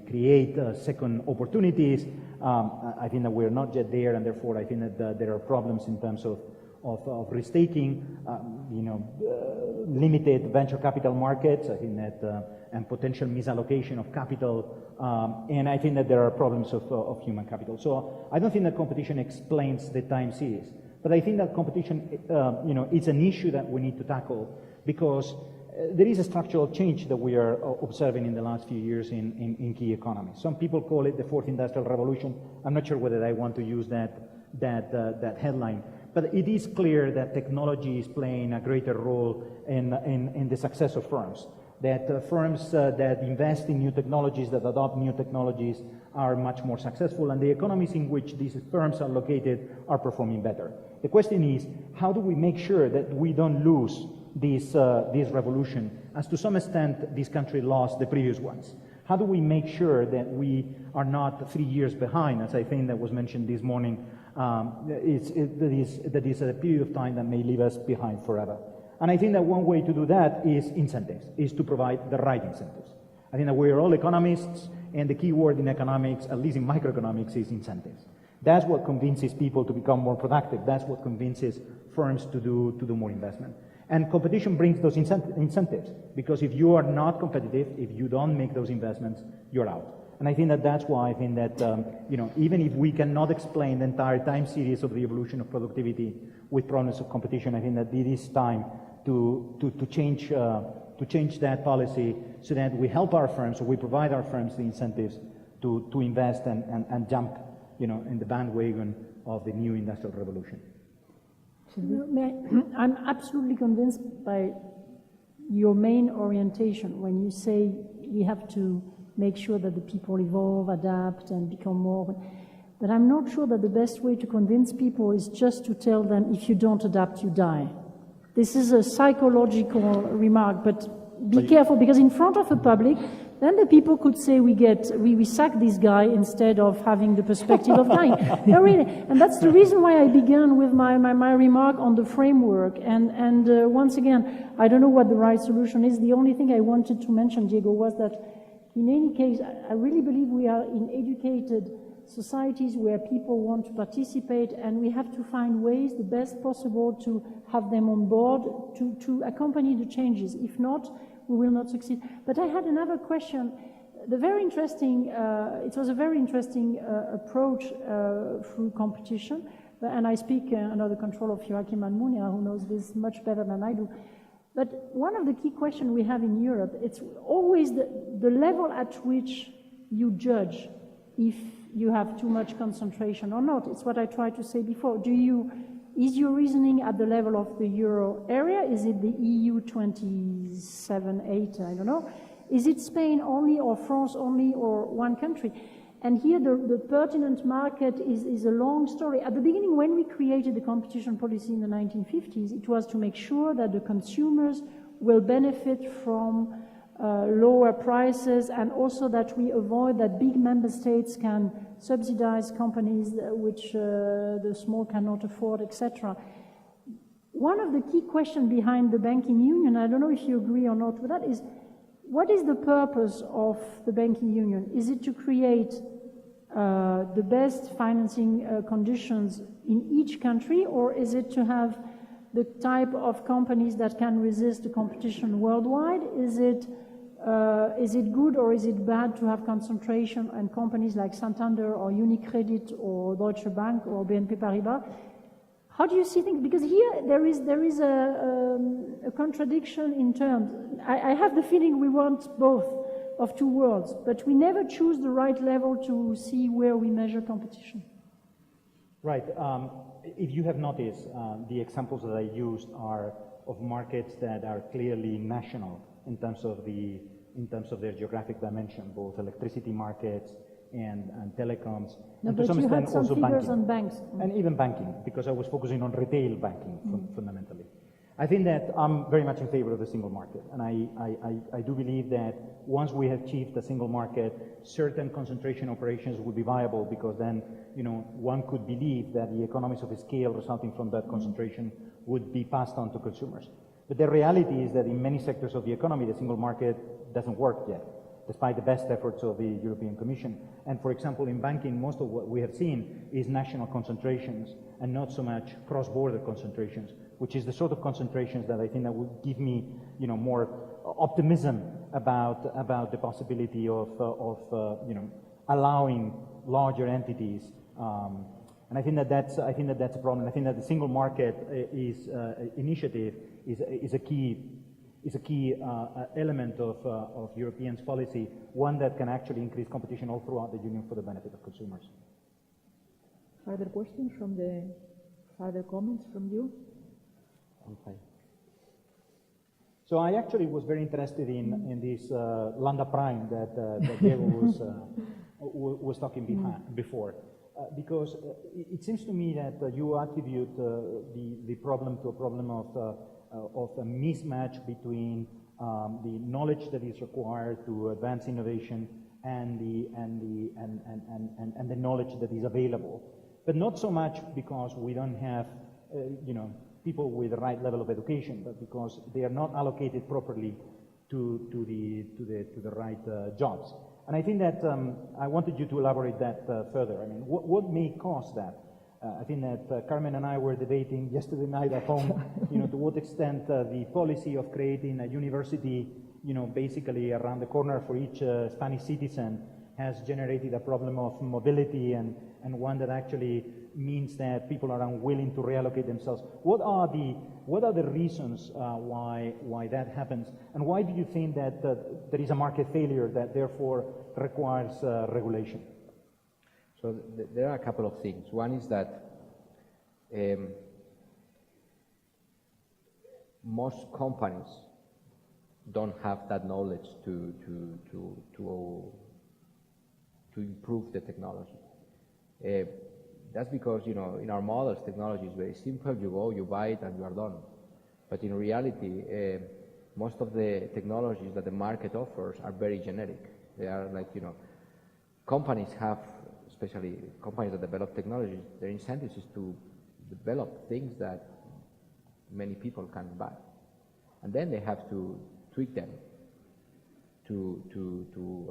create second opportunities. I think that we're not yet there, and therefore I think that there are problems in terms of restaking, limited venture capital markets, I think that, and potential misallocation of capital, and I think that there are problems of human capital. So I don't think that competition explains the time series, but I think that competition, it's an issue that we need to tackle, because there is a structural change that we are observing in the last few years in key economies. Some people call it the fourth industrial revolution. I'm not sure whether I want to use that headline, but it is clear that technology is playing a greater role in the success of firms. That firms that invest in new technologies, that adopt new technologies, are much more successful, and the economies in which these firms are located are performing better. The question is, how do we make sure that we don't lose this revolution, as to some extent this country lost the previous ones? How do we make sure that we are not 3 years behind, as I think that was mentioned this morning, that is a period of time that may leave us behind forever? And I think that one way to do that is incentives, is to provide the right incentives. I think that we are all economists, and the key word in economics, at least in microeconomics, is incentives. That's what convinces people to become more productive. That's what convinces firms to do more investment. And competition brings those incentives, because if you are not competitive, if you don't make those investments, you're out. And I think that that's why I think that even if we cannot explain the entire time series of the evolution of productivity with problems of competition, I think that it is time to change that policy, so that we help our firms, or we provide our firms the incentives to invest and jump in the bandwagon of the new industrial revolution. I'm absolutely convinced by your main orientation when you say we have to make sure that the people evolve, adapt, and become more. But I'm not sure that the best way to convince people is just to tell them, if you don't adapt, you die. This is a psychological remark, but be careful, because in front of a public, then the people could say we sack this guy instead of having the perspective of dying. No, really. And that's the reason why I began with my remark on the framework. And once again, I don't know what the right solution is. The only thing I wanted to mention, Diego, was that in any case, I really believe we are in educated societies where people want to participate, and we have to find ways, the best possible, to have them on board to accompany the changes. If not, we will not succeed. But I had another question. It was a very interesting approach through competition, and I speak under the control of Joachim Almunia, who knows this much better than I do. But one of the key questions we have in Europe, it's always the level at which you judge if you have too much concentration or not. It's what I tried to say before. Is your reasoning at the level of the euro area? Is it the EU 27, 8, I don't know? Is it Spain only, or France only, or one country? And here the pertinent market is a long story. At the beginning, when we created the competition policy in the 1950s, it was to make sure that the consumers will benefit from lower prices, and also that we avoid that big member states can subsidize companies which the small cannot afford, etc. One of the key questions behind the banking union, I don't know if you agree or not with that, is what is the purpose of the banking union? Is it to create the best financing conditions in each country, or is it to have the type of companies that can resist the competition worldwide? Is it good or is it bad to have concentration on companies like Santander or Unicredit or Deutsche Bank or BNP Paribas? How do you see things? Because here there is a contradiction in terms. I have the feeling we want both of two worlds, but we never choose the right level to see where we measure competition. Right. If you have noticed, the examples that I used are of markets that are clearly national in terms of their geographic dimension, both electricity markets and telecoms, no, and but to some you extent had some also figures banking. on banks. And even banking, because I was focusing on retail banking fundamentally. I think that I'm very much in favor of the single market, and I do believe that once we have achieved a single market, certain concentration operations would be viable, because then one could believe that the economies of scale resulting from that concentration would be passed on to consumers. But the reality is that in many sectors of the economy, the single market doesn't work yet, despite the best efforts of the European Commission. And for example, in banking, most of what we have seen is national concentrations and not so much cross-border concentrations, which is the sort of concentrations that I think that would give me, more optimism about the possibility of allowing larger entities. And I think that that's a problem. I think that the single market initiative is a key is a key element of European policy, one that can actually increase competition all throughout the Union for the benefit of consumers. Further questions from further comments from you? Okay. So I actually was very interested in this Lambda Prime that Diego was talking before. Because it seems to me that you attribute the problem to a problem of a mismatch between the knowledge that is required to advance innovation and the knowledge that is available, but not so much because we don't have people with the right level of education, but because they are not allocated properly to the right jobs. And I think that I wanted you to elaborate that further. I mean, what may cause that? I think that Carmen and I were debating yesterday night at home, to what extent the policy of creating a university, basically around the corner for each Spanish citizen has generated a problem of mobility and one that actually means that people are unwilling to reallocate themselves. What are the reasons why that happens, and why do you think that there is a market failure that therefore requires regulation? So there are a couple of things. One is that most companies don't have that knowledge to improve the technology. That's because, in our models, technology is very simple. You go, you buy it, and you are done. But in reality, most of the technologies that the market offers are very generic. They are like, companies have, especially companies that develop technologies, their incentive is to develop things that many people can buy. And then they have to tweak them,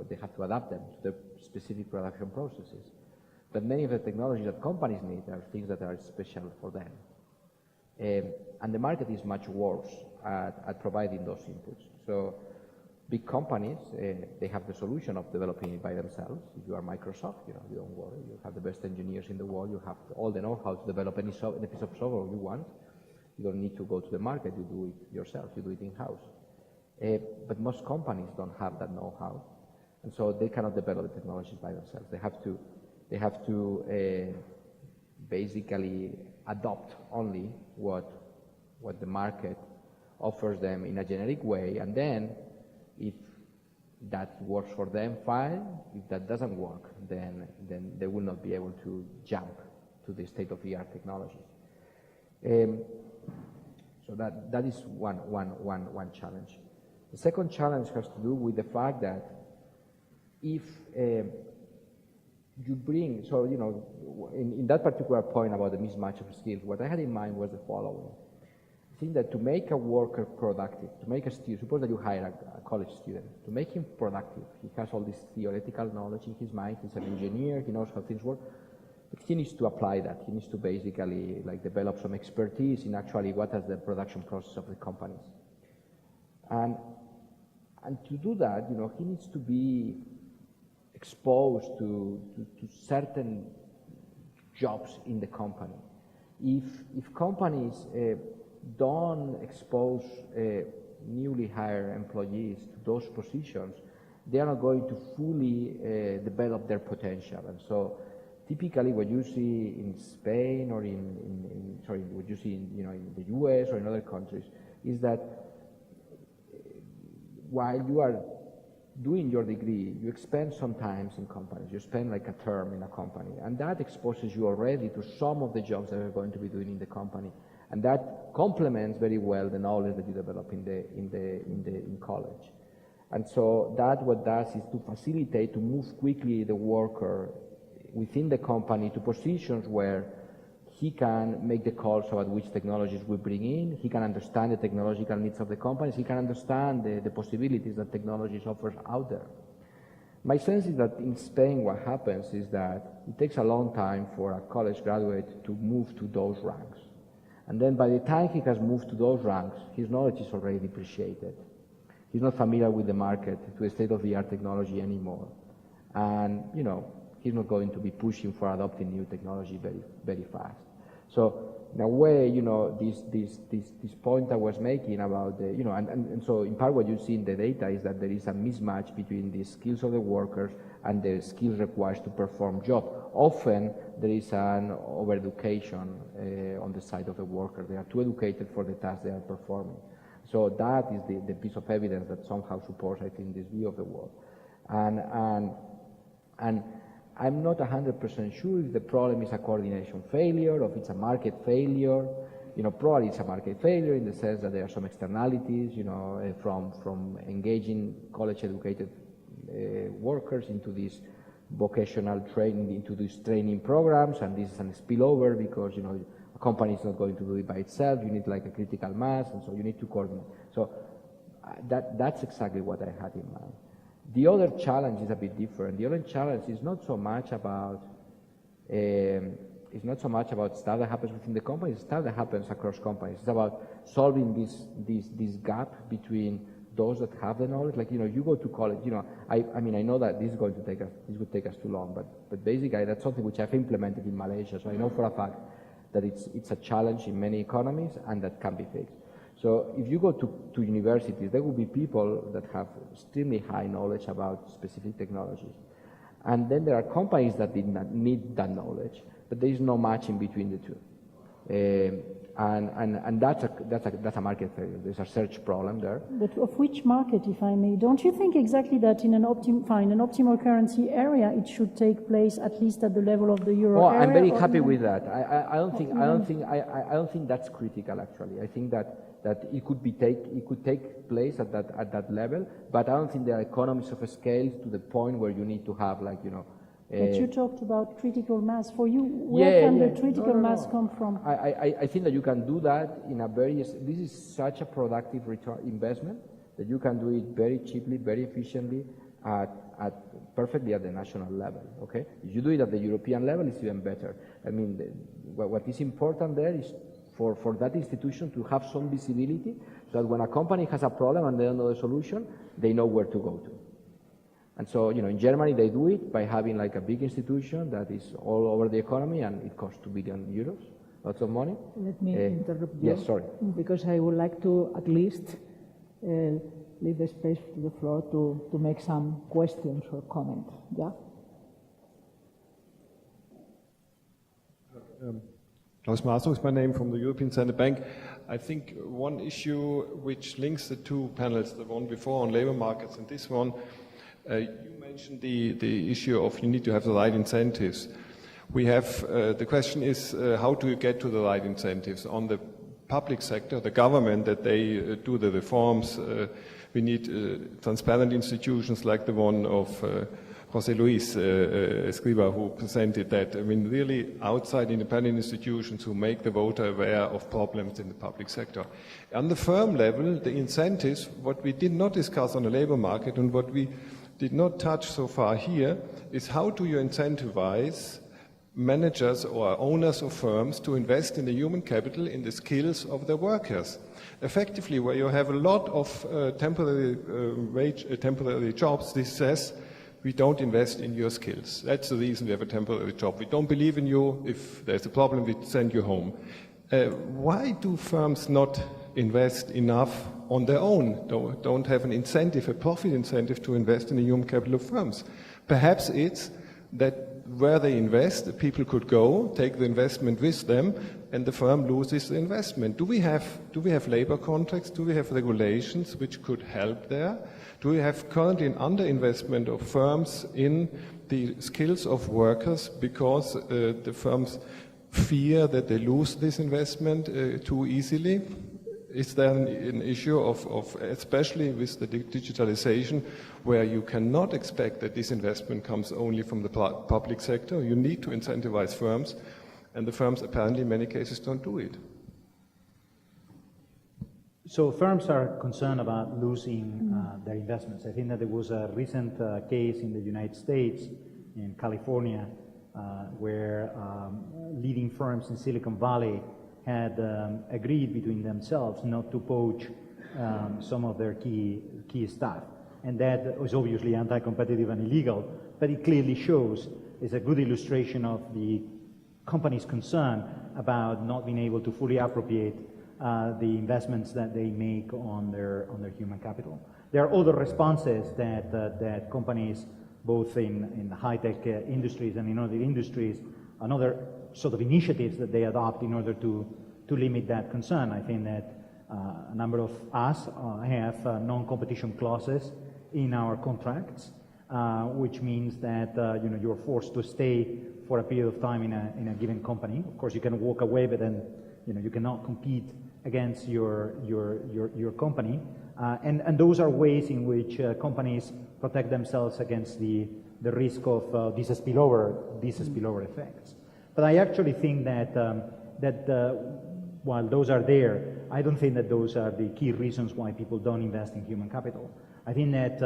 they have to adapt them to the specific production processes. But many of the technologies that companies need are things that are special for them. And the market is much worse at providing those inputs. So big companies, they have the solution of developing it by themselves. If you are Microsoft, you don't worry. You have the best engineers in the world. You have all the know-how to develop any piece of software you want. You don't need to go to the market. You do it yourself. You do it in-house. But most companies don't have that know-how, and so they cannot develop the technologies by themselves. They have to basically adopt only what the market offers them in a generic way, and then if that works for them, fine. If that doesn't work, then they will not be able to jump to the state-of-the-art technologies. So that is one challenge. The second challenge has to do with the fact that if you bring, so in that particular point about the mismatch of skills, what I had in mind was the following. I think that to make a worker productive, to make a student, suppose that you hire a college student, to make him productive, he has all this theoretical knowledge in his mind, he's an engineer, he knows how things work, but he needs to apply that. He needs to basically develop some expertise in actually what is the production process of the companies. And to do that, he needs to be exposed to certain jobs in the company. If companies don't expose newly hired employees to those positions, they are not going to fully develop their potential. And so typically what you see in Spain or what you see in the US or in other countries is that while you are doing your degree, you spend some time in companies. You spend like a term in a company, and that exposes you already to some of the jobs that you're going to be doing in the company, and that complements very well the knowledge that you develop in college. And so that what does is to facilitate, to move quickly the worker within the company to positions where he can make the calls about which technologies we bring in, he can understand the technological needs of the companies, he can understand the possibilities that technologies offers out there. My sense is that in Spain what happens is that it takes a long time for a college graduate to move to those ranks. And then by the time he has moved to those ranks, his knowledge is already depreciated. He's not familiar with the market, to the state-of-the-art technology anymore. And, he's not going to be pushing for adopting new technology very, very fast. So in a way, this point I was making about the, and so in part what you see in the data is that there is a mismatch between the skills of the workers and the skills required to perform job. Often there is an over-education on the side of the worker. They are too educated for the task they are performing. So that is the piece of evidence that somehow supports, I think, this view of the world. And I'm not 100% sure if the problem is a coordination failure or if it's a market failure. Probably it's a market failure in the sense that there are some externalities, from engaging college-educated workers into these vocational training, into these training programs, and this is a spillover because, a company is not going to do it by itself. You need like a critical mass, and so you need to coordinate. So that's exactly what I had in mind. The other challenge is a bit different. The other challenge is not so much about stuff that happens within the company. It's stuff that happens across companies. It's about solving this gap between those that have the knowledge. Like you go to college. I mean I know that this would take us too long, but basically that's something which I've implemented in Malaysia. So I know for a fact that it's a challenge in many economies and that can be fixed. So if you go to universities, there will be people that have extremely high knowledge about specific technologies. And then there are companies that did not need that knowledge, but there is no match in between the two. And that's a market failure. There's a search problem there. But of which market, if I may? Don't you think exactly that in an optimal currency area, it should take place at least at the level of the euro area? I'm very happy with that. I don't think that's critical actually. I think that it could take place at that level, but I don't think there are economies of scale to the point where you need to have like But you talked about critical mass. For you, where can the critical mass come from? I think that you can do that in a this is such a productive investment that you can do it very cheaply, very efficiently, perfectly at the national level, okay? If you do it at the European level, it's even better. I mean, what is important there is for that institution to have some visibility so that when a company has a problem and they don't know the solution, they know where to go to. And so, in Germany they do it by having like a big institution that is all over the economy and it costs 2 billion euros, lots of money. Let me interrupt you. Yes, sorry. Because I would like to at least leave the space to the floor to make some questions or comments. Yeah? Klaus Maso is my name, from the European Central Bank. I think one issue which links the two panels, the one before on labor markets and this one, you mentioned the issue of you need to have the right incentives. We have, the question is, how do you get to the right incentives? On the public sector, the government, that they do the reforms. We need transparent institutions like the one of José Luis Escrivá, who presented that. I mean, really outside independent institutions who make the voter aware of problems in the public sector. On the firm level, the incentives, what we did not discuss on the labor market and what we did not touch so far here is how do you incentivize managers or owners of firms to invest in the human capital, in the skills of their workers. Effectively, where you have a lot of temporary jobs, this says, we don't invest in your skills. That's the reason we have a temporary job. We don't believe in you. If there's a problem, we send you home. Why do firms not invest enough on their own? Don't have an incentive, a profit incentive to invest in the human capital of firms. Perhaps it's that where they invest, people could go, take the investment with them, and the firm loses the investment. Do we have labor contracts? Do we have regulations which could help there? Do we have currently an underinvestment of firms in the skills of workers because the firms fear that they lose this investment too easily? Is there an issue of especially with the digitalization, where you cannot expect that this investment comes only from the public sector? You need to incentivize firms, and the firms apparently in many cases don't do it. So firms are concerned about losing their investments. I think that there was a recent case in the United States, in California, where leading firms in Silicon Valley had agreed between themselves not to poach some of their key staff. And that was obviously anti-competitive and illegal, but it clearly shows, is a good illustration of the company's concern about not being able to fully appropriate the investments that they make on their human capital. There are other responses that companies, both in high-tech industries and in other industries, and other sort of initiatives that they adopt in order to limit that concern. I think that a number of us have non-competition clauses in our contracts, which means that you're forced to stay for a period of time in a given company. Of course, you can walk away, but then you cannot compete against your company. And those are ways in which companies protect themselves against the risk of these spillover effects. But I actually think that while those are there, I don't think that those are the key reasons why people don't invest in human capital. I think that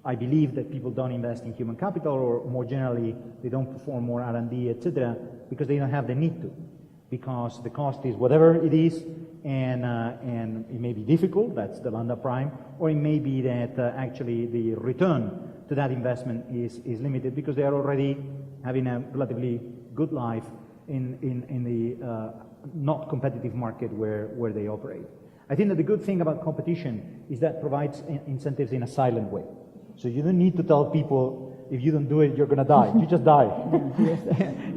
I believe that people don't invest in human capital, or more generally, they don't perform more R&D, etc., because they don't have the need to, because the cost is whatever it is, and it may be difficult, that's the lambda prime, or it may be that actually the return to that investment is limited because they are already having a relatively good life in the not competitive market where they operate. I think that the good thing about competition is that provides incentives in a silent way. So you don't need to tell people, if you don't do it, you're going to die. You just die.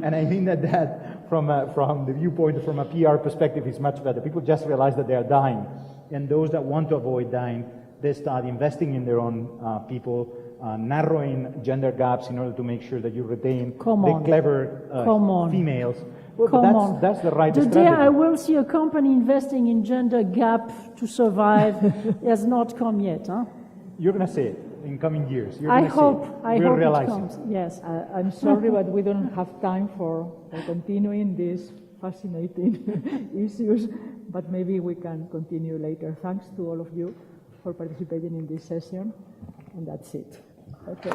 And I think that from the viewpoint, from a PR perspective, is much better. People just realize that they are dying. And those that want to avoid dying, they start investing in their own people, narrowing gender gaps in order to make sure that you retain the clever females. Well, that's the right strategy. The day I will see a company investing in gender gap to survive has not come yet. Huh? You're going to see it in coming years. I hope it comes. Yes. I'm sorry, but we don't have time for continuing these fascinating issues, but maybe we can continue later. Thanks to all of you for participating in this session, and that's it. Okay.